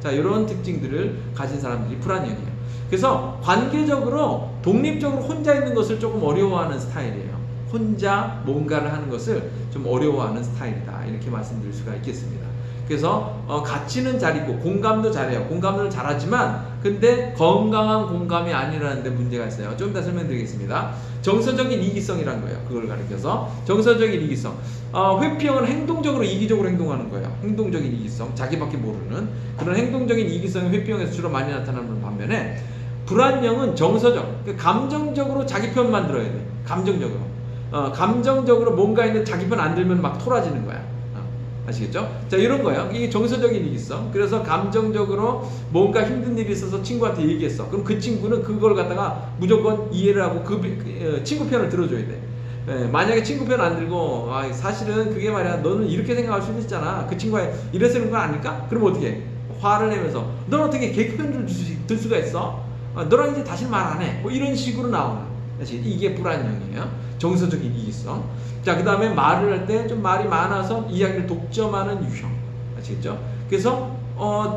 자, 이런 특징들을 가진 사람들이 불안형이에요. 그래서 관계적으로 독립적으로 혼자 있는 것을 조금 어려워하는 스타일이에요. 혼자 뭔가를 하는 것을 좀 어려워하는 스타일이다, 이렇게 말씀드릴 수가 있겠습니다. 그래서 가치는 잘 있고 공감도 잘해요. 공감을 잘하지만 근데 건강한 공감이 아니라는 데 문제가 있어요. 좀 이따 설명드리겠습니다. 정서적인 이기성이라는 거예요. 그걸 가리켜서 정서적인 이기성. 회피형은 행동적으로 이기적으로 행동하는 거예요. 행동적인 이기성, 자기밖에 모르는 그런 행동적인 이기성이 회피형에서 주로 많이 나타나는 반면에, 불안형은 정서적, 감정적으로 자기 편만 들어야 돼. 감정적으로 뭔가 있는데 자기 편 안 들면 막 토라지는 거야. 아시겠죠? 자, 이런 거예요. 이게 정서적인 일기성. 그래서 감정적으로 뭔가 힘든 일이 있어서 친구한테 얘기했어. 그럼 그 친구는 그걸 갖다가 무조건 이해를 하고 친구 편을 들어줘야 돼. 예, 만약에 친구 편 안 들고 사실은 그게 말이야 너는 이렇게 생각할 수도 있잖아. 그 친구가 이래서 그런 거 아닐까? 그럼 어떻게 해? 화를 내면서 넌 어떻게 걔 편을 들 수가 있어? 너랑 이제 다시 말 안 해. 뭐 이런 식으로 나오는. 이게 불안형이에요. 정서적인 이기성. 자, 그 다음에 말을 할 때 좀 말이 많아서 이야기를 독점하는 유형. 아시겠죠? 그래서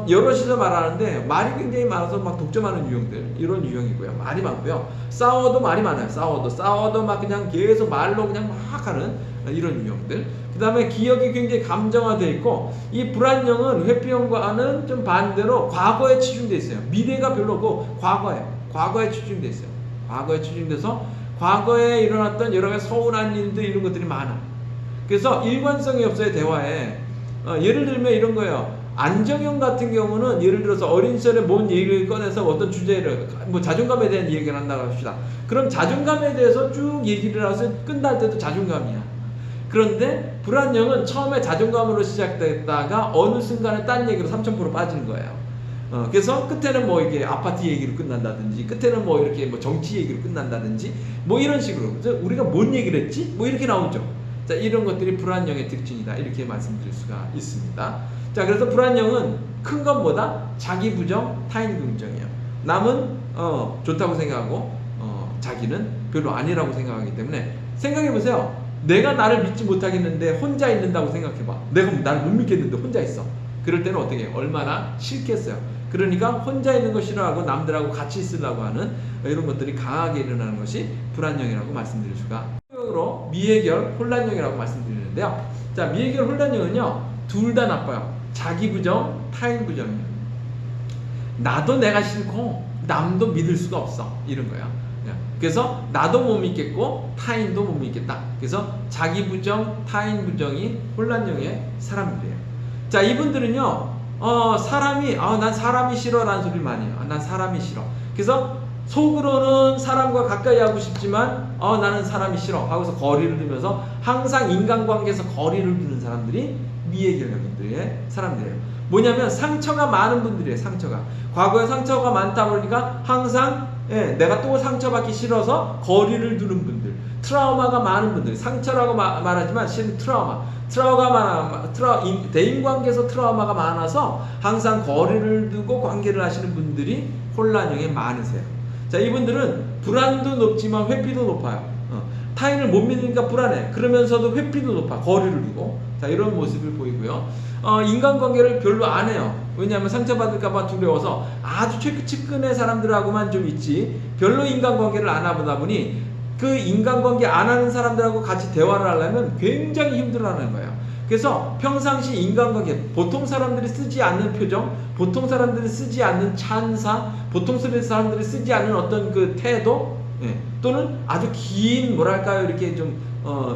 여럿이서 말하는데 말이 굉장히 많아서 막 독점하는 유형들, 이런 유형이고요. 말이 많고요. 싸워도 말이 많아요. 싸워도 막 그냥 계속 말로 그냥 막 하는 이런 유형들. 그 다음에 기억이 굉장히 감정화되어 있고, 이 불안형은 회피형과는 좀 반대로 과거에 치중되어 있어요. 미래가 별로 없고 과거에 치중되어 있어요. 과거에 치중돼서 과거에 일어났던 여러 가지 서운한 일들, 이런 것들이 많아. 그래서 일관성이 없어요, 대화에. 예를 들면 이런 거예요. 안정형 같은 경우는 예를 들어서 어린 시절에 뭔 얘기를 꺼내서 어떤 주제를, 뭐 자존감에 대한 얘기를 한다고 합시다. 그럼 자존감에 대해서 쭉 얘기를 해서 끝날 때도 자존감이야. 그런데 불안형은 처음에 자존감으로 시작됐다가 어느 순간에 딴 얘기로 3000% 빠지는 거예요. 그래서 끝에는 뭐 이게 아파트 얘기로 끝난다든지, 끝에는 뭐 이렇게 뭐 정치 얘기로 끝난다든지, 뭐 이런 식으로. 우리가 뭔 얘기를 했지? 뭐 이렇게 나오죠. 자, 이런 것들이 불안형의 특징이다. 이렇게 말씀드릴 수가 있습니다. 자, 그래서 불안형은 큰 것보다 자기 부정, 타인 긍정이에요. 남은 좋다고 생각하고 자기는 별로 아니라고 생각하기 때문에, 생각해 보세요. 내가 나를 믿지 못하겠는데 혼자 있는다고 생각해봐. 내가 나를 못 믿겠는데 혼자 있어. 그럴 때는 어떻게 해요? 얼마나 싫겠어요. 그러니까 혼자 있는 거 싫어하고 남들하고 같이 있으려고 하는 이런 것들이 강하게 일어나는 것이 불안형이라고 말씀드릴 수가 있습니다. 미해결 혼란형이라고 말씀드리는데요. 자, 미해결 혼란형은요, 둘 다 나빠요. 자기 부정, 타인 부정이에요. 나도 내가 싫고 남도 믿을 수가 없어, 이런 거예요. 그래서 나도 못 믿겠고 타인도 못 믿겠다. 그래서 자기 부정, 타인 부정이 혼란형의 사람들이에요. 자, 이분들은요, 난 사람이 싫어라는 소리를 많이 해요. 난 사람이 싫어. 그래서 속으로는 사람과 가까이 하고 싶지만 나는 사람이 싫어 하고서 거리를 두면서 항상 인간관계에서 거리를 두는 사람들이 미해결형들의 사람들이에요. 뭐냐면 상처가 많은 분들이에요. 과거에 상처가 많다 보니까 항상 내가 또 상처받기 싫어서 거리를 두는 분들, 트라우마가 많은 분들, 상처라고 말하지만 실은 대인관계에서 트라우마가 많아서 항상 거리를 두고 관계를 하시는 분들이 혼란형에 많으세요. 자, 이분들은 불안도 높지만 회피도 높아요. 타인을 못 믿으니까 불안해. 그러면서도 회피도 높아. 거리를 두고. 자, 이런 모습을 보이고요. 인간관계를 별로 안 해요. 왜냐하면 상처받을까봐 두려워서 아주 측근의 사람들하고만 좀 있지, 별로 인간관계를 안 하다 보니 그 인간관계 안 하는 사람들하고 같이 대화를 하려면 굉장히 힘들어하는 거예요. 그래서 평상시 인간관계, 보통 사람들이 쓰지 않는 표정, 보통 사람들이 쓰지 않는 찬사, 보통 사람들이 쓰지 않는 어떤 그 태도, 또는 아주 긴 뭐랄까요, 이렇게 좀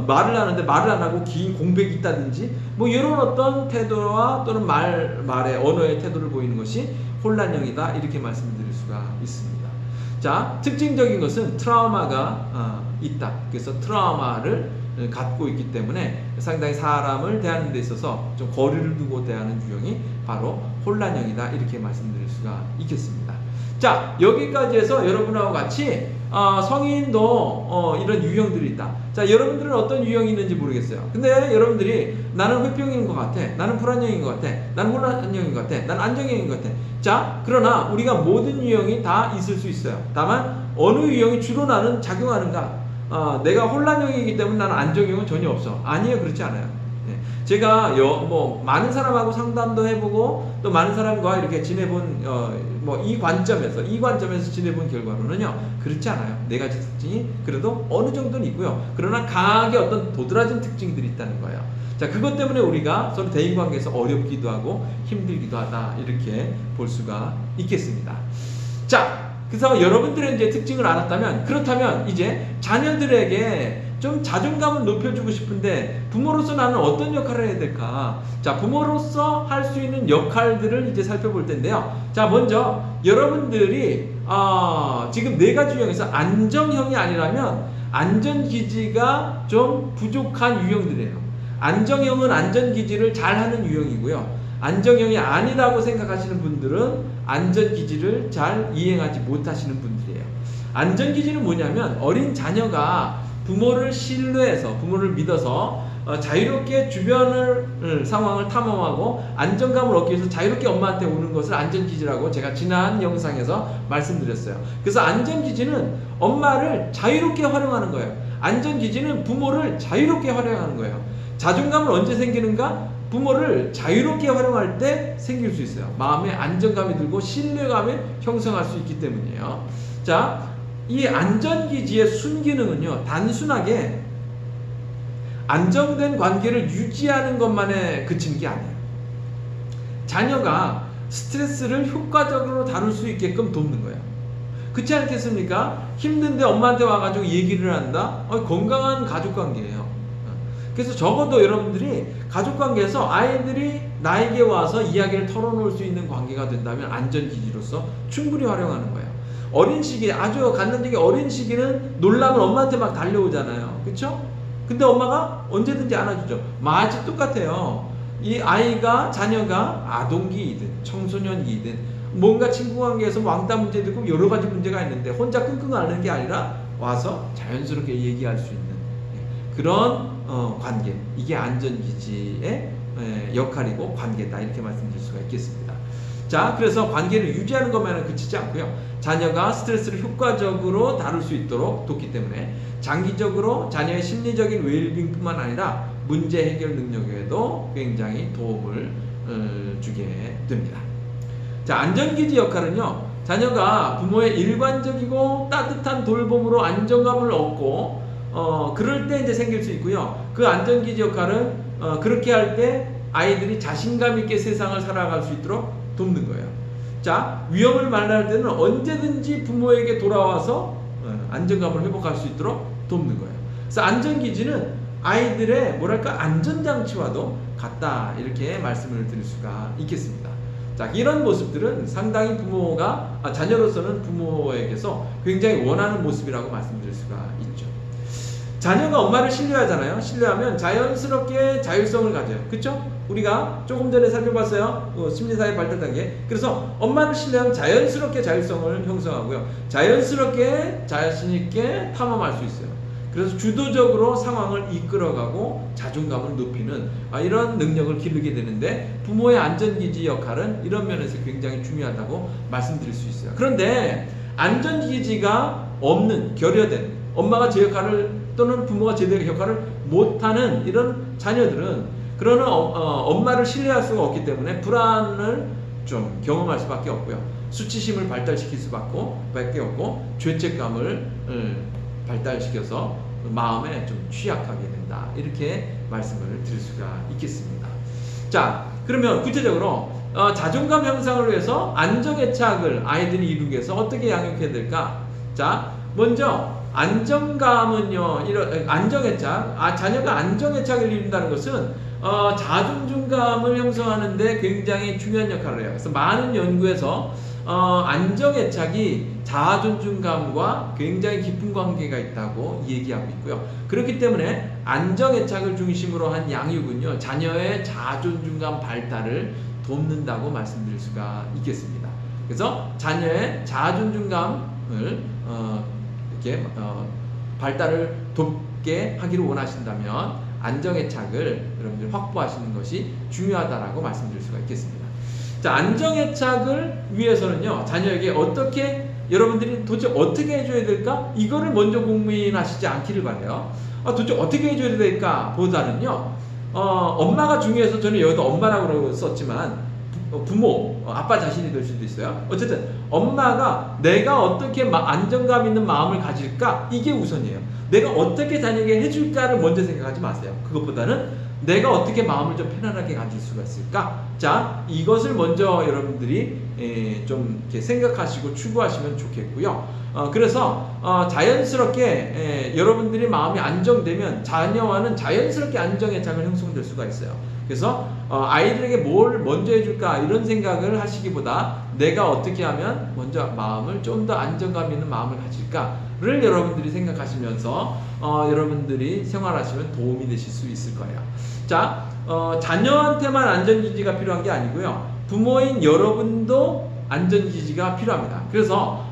말을 하는데 말을 안 하고 긴 공백이 있다든지, 뭐 이런 어떤 태도와 또는 말의 언어의 태도를 보이는 것이 혼란형이다, 이렇게 말씀드릴 수가 있습니다. 자, 특징적인 것은 트라우마가 있다. 그래서 트라우마를 갖고 있기 때문에 상당히 사람을 대하는 데 있어서 좀 거리를 두고 대하는 유형이 바로 혼란형이다, 이렇게 말씀드릴 수가 있겠습니다. 자, 여기까지 해서 여러분하고 같이 성인도 이런 유형들이 있다. 자, 여러분들은 어떤 유형이 있는지 모르겠어요. 근데 여러분들이 나는 회피형인 것 같아, 나는 불안형인 것 같아, 나는 혼란형인 것 같아, 나는 안정형인 것 같아. 자, 그러나 우리가 모든 유형이 다 있을 수 있어요. 다만 어느 유형이 주로 나는 작용하는가, 내가 혼란형이기 때문에 나는 안정형은 전혀 없어. 아니에요, 그렇지 않아요. 제가 많은 사람하고 상담도 해보고 또 많은 사람과 이렇게 지내본 이 관점에서 지내본 결과로는요, 그렇지 않아요. 네 가지 특징이 그래도 어느 정도는 있고요. 그러나 강하게 어떤 도드라진 특징들이 있다는 거예요. 자, 그것 때문에 우리가 서로 대인관계에서 어렵기도 하고 힘들기도 하다, 이렇게 볼 수가 있겠습니다. 자, 그래서 여러분들의 이제 특징을 알았다면, 그렇다면 이제 자녀들에게 좀 자존감을 높여주고 싶은데 부모로서 나는 어떤 역할을 해야 될까? 자, 부모로서 할 수 있는 역할들을 이제 살펴볼 텐데요. 자, 먼저 여러분들이 지금 네 가지 유형에서 안정형이 아니라면 안전기지가 좀 부족한 유형들이에요. 안정형은 안전기지를 잘하는 유형이고요. 안정형이 아니라고 생각하시는 분들은 안전기지를 잘 이행하지 못하시는 분들이에요. 안전기지는 뭐냐면 어린 자녀가 부모를 신뢰해서 부모를 믿어서 자유롭게 주변을 상황을 탐험하고 안정감을 얻기 위해서 자유롭게 엄마한테 오는 것을 안전기지라고 제가 지난 영상에서 말씀드렸어요. 그래서 안전기지는 엄마를 자유롭게 활용하는 거예요. 안전기지는 부모를 자유롭게 활용하는 거예요. 자존감은 언제 생기는가? 부모를 자유롭게 활용할 때 생길 수 있어요. 마음에 안정감이 들고 신뢰감을 형성할 수 있기 때문이에요. 자, 이 안전기지의 순기능은요, 단순하게 안정된 관계를 유지하는 것만에 그치는 게 아니에요. 자녀가 스트레스를 효과적으로 다룰 수 있게끔 돕는 거예요. 그렇지 않겠습니까? 힘든데 엄마한테 와가지고 얘기를 한다? 건강한 가족관계예요. 그래서 적어도 여러분들이 가족관계에서 아이들이 나에게 와서 이야기를 털어놓을 수 있는 관계가 된다면 안전기지로서 충분히 활용하는 거예요. 어린 시기, 아주 갓난적인 어린 시기는 놀라면 엄마한테 막 달려오잖아요. 그쵸? 근데 엄마가 언제든지 안아주죠. 마치 똑같아요. 이 아이가, 자녀가 아동기이든 청소년기이든 뭔가 친구관계에서 왕따 문제도 있고 여러 가지 문제가 있는데 혼자 끙끙 앓는 게 아니라 와서 자연스럽게 얘기할 수 있는 그런 관계, 이게 안전기지의 역할이고 관계다, 이렇게 말씀드릴 수가 있겠습니다. 자, 그래서 관계를 유지하는 것만은 그치지 않고요, 자녀가 스트레스를 효과적으로 다룰 수 있도록 돕기 때문에 장기적으로 자녀의 심리적인 웰빙뿐만 아니라 문제 해결 능력에도 굉장히 도움을 주게 됩니다. 자, 안전기지 역할은요, 자녀가 부모의 일관적이고 따뜻한 돌봄으로 안정감을 얻고 그럴 때 이제 생길 수 있고요. 그 안전기지 역할은 그렇게 할 때 아이들이 자신감 있게 세상을 살아갈 수 있도록 돕는 거예요. 자, 위험을 만날 때는 언제든지 부모에게 돌아와서 안정감을 회복할 수 있도록 돕는 거예요. 그래서 안전기지는 아이들의 뭐랄까 안전장치와도 같다, 이렇게 말씀을 드릴 수가 있겠습니다. 자, 이런 모습들은 상당히 부모가 자녀로서는 부모에게서 굉장히 원하는 모습이라고 말씀드릴 수가 있죠. 자녀가 엄마를 신뢰하잖아요. 신뢰하면 자연스럽게 자율성을 가져요. 그쵸? 우리가 조금 전에 살펴봤어요. 심리사회 발달 단계. 그래서 엄마를 신뢰하면 자연스럽게 자율성을 형성하고요. 자연스럽게 자신있게 탐험할 수 있어요. 그래서 주도적으로 상황을 이끌어가고 자존감을 높이는 이런 능력을 기르게 되는데, 부모의 안전기지 역할은 이런 면에서 굉장히 중요하다고 말씀드릴 수 있어요. 그런데 안전기지가 없는, 결여된, 엄마가 제 역할을 또는 부모가 제대로 역할을 못하는 이런 자녀들은 그러나 엄마를 신뢰할 수가 없기 때문에 불안을 좀 경험할 수밖에 없고요, 수치심을 발달시킬 수밖에 없고 죄책감을 발달시켜서 마음에 좀 취약하게 된다, 이렇게 말씀을 드릴 수가 있겠습니다. 자, 그러면 구체적으로 자존감 향상을 위해서 안정애착을 아이들이 이루기 위해서 어떻게 양육해야 될까? 자, 먼저 안정감은요, 이런 안정애착, 자녀가 안정애착을 이룬다는 것은 자존감을 형성하는데 굉장히 중요한 역할을 해요. 그래서 많은 연구에서 안정애착이 자존감과 굉장히 깊은 관계가 있다고 얘기하고 있고요. 그렇기 때문에 안정애착을 중심으로 한 양육은요, 자녀의 자존감 발달을 돕는다고 말씀드릴 수가 있겠습니다. 그래서 자녀의 자존감을 이렇게 발달을 돕게 하기를 원하신다면 안정애착을 여러분들 확보하시는 것이 중요하다라고 말씀드릴 수가 있겠습니다. 자, 안정애착을 위해서는요, 자녀에게 어떻게, 여러분들이 도대체 어떻게 해줘야 될까? 이거를 먼저 고민하시지 않기를 바라요. 도대체 어떻게 해줘야 될까? 보다는요, 엄마가 중요해서 저는 여기다 엄마라고 썼지만 부모, 아빠 자신이 될 수도 있어요. 어쨌든 엄마가 내가 어떻게 안정감 있는 마음을 가질까? 이게 우선이에요. 내가 어떻게 자녀에게 해줄까를 먼저 생각하지 마세요. 그것보다는 내가 어떻게 마음을 좀 편안하게 가질 수가 있을까? 자, 이것을 먼저 여러분들이 좀 이렇게 생각하시고 추구하시면 좋겠고요. 그래서 여러분들이 마음이 안정되면 자녀와는 자연스럽게 안정애착을 형성될 수가 있어요. 그래서 아이들에게 뭘 먼저 해줄까 이런 생각을 하시기보다 내가 어떻게 하면 먼저 마음을 좀 더 안정감 있는 마음을 가질까를 여러분들이 생각하시면서 여러분들이 생활하시면 도움이 되실 수 있을 거예요. 자, 자녀한테만 안전기지가 필요한 게 아니고요. 부모인 여러분도 안전기지가 필요합니다. 그래서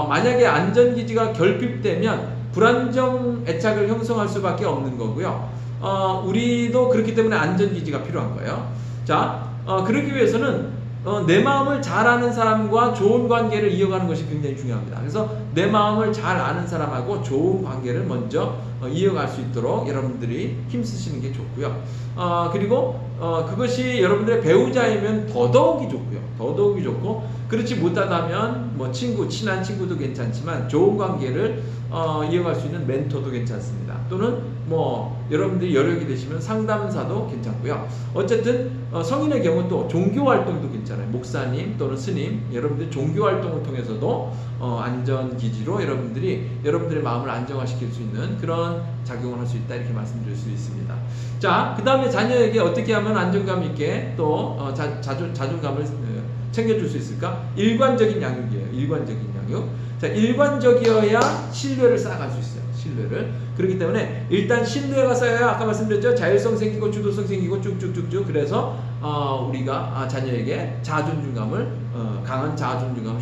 만약에 안전기지가 결핍되면 불안정 애착을 형성할 수밖에 없는 거고요. 우리도 그렇기 때문에 안전기지가 필요한 거예요. 자, 그러기 위해서는 내 마음을 잘 아는 사람과 좋은 관계를 이어가는 것이 굉장히 중요합니다. 그래서 내 마음을 잘 아는 사람하고 좋은 관계를 먼저 이어갈 수 있도록 여러분들이 힘쓰시는 게 좋고요. 그리고 그것이 여러분들의 배우자이면 더더욱이 좋고요. 더더욱이 좋고, 그렇지 못하다면 뭐 친한 친구도 괜찮지만 좋은 관계를 이어갈 수 있는 멘토도 괜찮습니다. 또는 뭐 여러분들이 여력이 되시면 상담사도 괜찮고요. 어쨌든 성인의 경우 또 종교 활동도 괜찮아요. 목사님 또는 스님, 여러분들 종교 활동을 통해서도 안전기지로 여러분들의 마음을 안정화시킬 수 있는 그런 작용을 할 수 있다, 이렇게 말씀드릴 수 있습니다. 자, 그 다음에 자녀에게 어떻게 하면 안정감 있게 또 자존감을 챙겨줄 수 있을까? 일관적인 양육이에요. 일관적인 양육. 자, 일관적이어야 신뢰를 쌓아갈 수 있어요. 신뢰를. 그렇기 때문에 일단 신뢰가 쌓여야, 아까 말씀드렸죠, 자율성 생기고 주도성 생기고 쭉쭉쭉쭉. 그래서 우리가 자녀에게 자존감을 강한 자존감을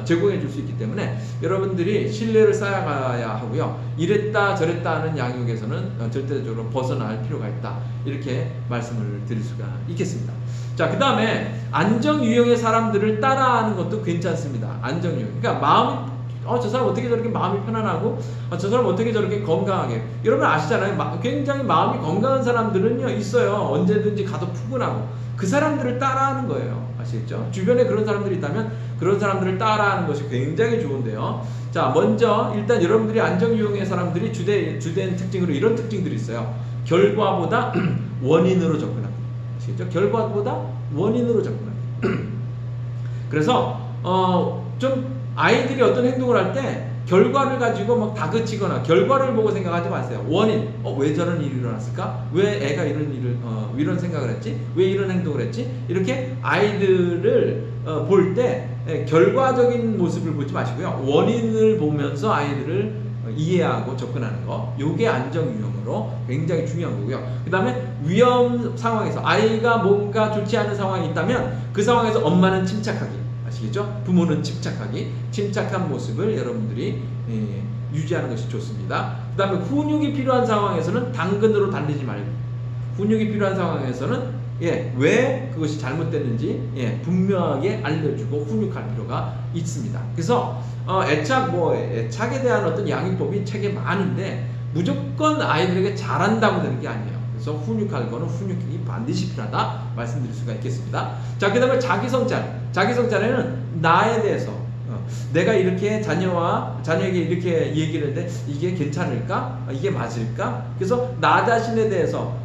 제공해 줄 수 있기 때문에 여러분들이 신뢰를 쌓아가야 하고요. 이랬다 저랬다 하는 양육에서는 절대적으로 벗어날 필요가 있다, 이렇게 말씀을 드릴 수가 있겠습니다. 자, 그 다음에 안정 유형의 사람들을 따라하는 것도 괜찮습니다. 안정 유형. 그러니까 마음이 저 사람 어떻게 저렇게 마음이 편안하고, 저 사람 어떻게 저렇게 건강하게. 여러분 아시잖아요. 굉장히 마음이 건강한 사람들은요 있어요. 언제든지 가도 푸근하고. 그 사람들을 따라하는 거예요. 아시겠죠? 주변에 그런 사람들이 있다면 그런 사람들을 따라하는 것이 굉장히 좋은데요. 자, 먼저 일단 여러분들이 안정 유형의 사람들이 주된 특징으로 이런 특징들이 있어요. 결과보다 원인으로 접근합니다. 아시겠죠? 결과보다 원인으로 접근합니다. 그래서 좀 아이들이 어떤 행동을 할 때 결과를 가지고 막 다그치거나 결과를 보고 생각하지 마세요. 원인, 왜 저런 일이 일어났을까? 왜 애가 이런 생각을 했지? 왜 이런 행동을 했지? 이렇게 아이들을 볼 때 결과적인 모습을 보지 마시고요. 원인을 보면서 아이들을 이해하고 접근하는 거, 요게 안정 유형으로 굉장히 중요한 거고요. 그 다음에 위험 상황에서 아이가 뭔가 좋지 않은 상황이 있다면 그 상황에서 엄마는 침착하기, 아시겠죠? 부모는 침착한 모습을 여러분들이 유지하는 것이 좋습니다. 그 다음에 훈육이 필요한 상황에서는 당근으로 달리지 말고, 훈육이 필요한 상황에서는 왜 그것이 잘못됐는지 분명하게 알려주고 훈육할 필요가 있습니다. 그래서 애착에 대한 어떤 양육법이 책에 많은데 무조건 아이들에게 잘한다고 되는 게 아니에요. 그래서 훈육할 거는 훈육이 반드시 필요하다 말씀드릴 수가 있겠습니다. 자, 그 다음에 자기성찰에는 나에 대해서 내가 이렇게 자녀에게 이렇게 얘기를 했는데 이게 괜찮을까? 이게 맞을까? 그래서 나 자신에 대해서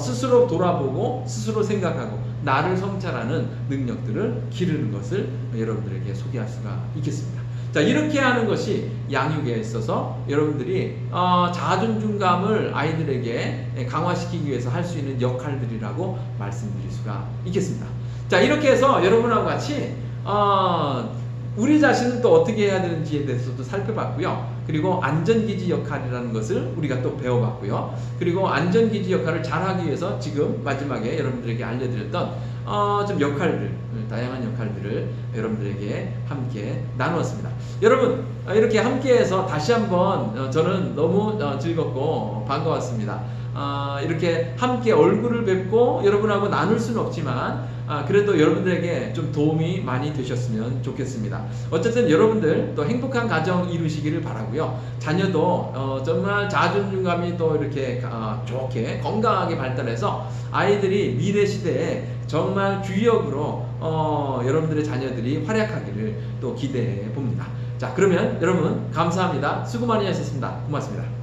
스스로 돌아보고 스스로 생각하고 나를 성찰하는 능력들을 기르는 것을 여러분들에게 소개할 수가 있겠습니다. 자, 이렇게 하는 것이 양육에 있어서 여러분들이 자존감을 아이들에게 강화시키기 위해서 할 수 있는 역할들이라고 말씀드릴 수가 있겠습니다. 자, 이렇게 해서 여러분하고 같이 우리 자신은 또 어떻게 해야 되는지에 대해서도 살펴봤고요. 그리고 안전기지 역할이라는 것을 우리가 또 배워봤고요. 그리고 안전기지 역할을 잘하기 위해서 지금 마지막에 여러분들에게 알려드렸던 좀 다양한 역할들을 여러분들에게 함께 나누었습니다. 여러분, 이렇게 함께해서 다시 한번 저는 너무 즐겁고 반가웠습니다. 이렇게 함께 얼굴을 뵙고 여러분하고 나눌 수는 없지만 그래도 여러분들에게 좀 도움이 많이 되셨으면 좋겠습니다. 어쨌든 여러분들 또 행복한 가정 이루시기를 바라고요. 자녀도 정말 자존감이 또 이렇게 좋게 건강하게 발달해서 아이들이 미래 시대에 정말 주역으로 여러분들의 자녀들이 활약하기를 또 기대해 봅니다. 자, 그러면 여러분 감사합니다. 수고 많이 하셨습니다. 고맙습니다.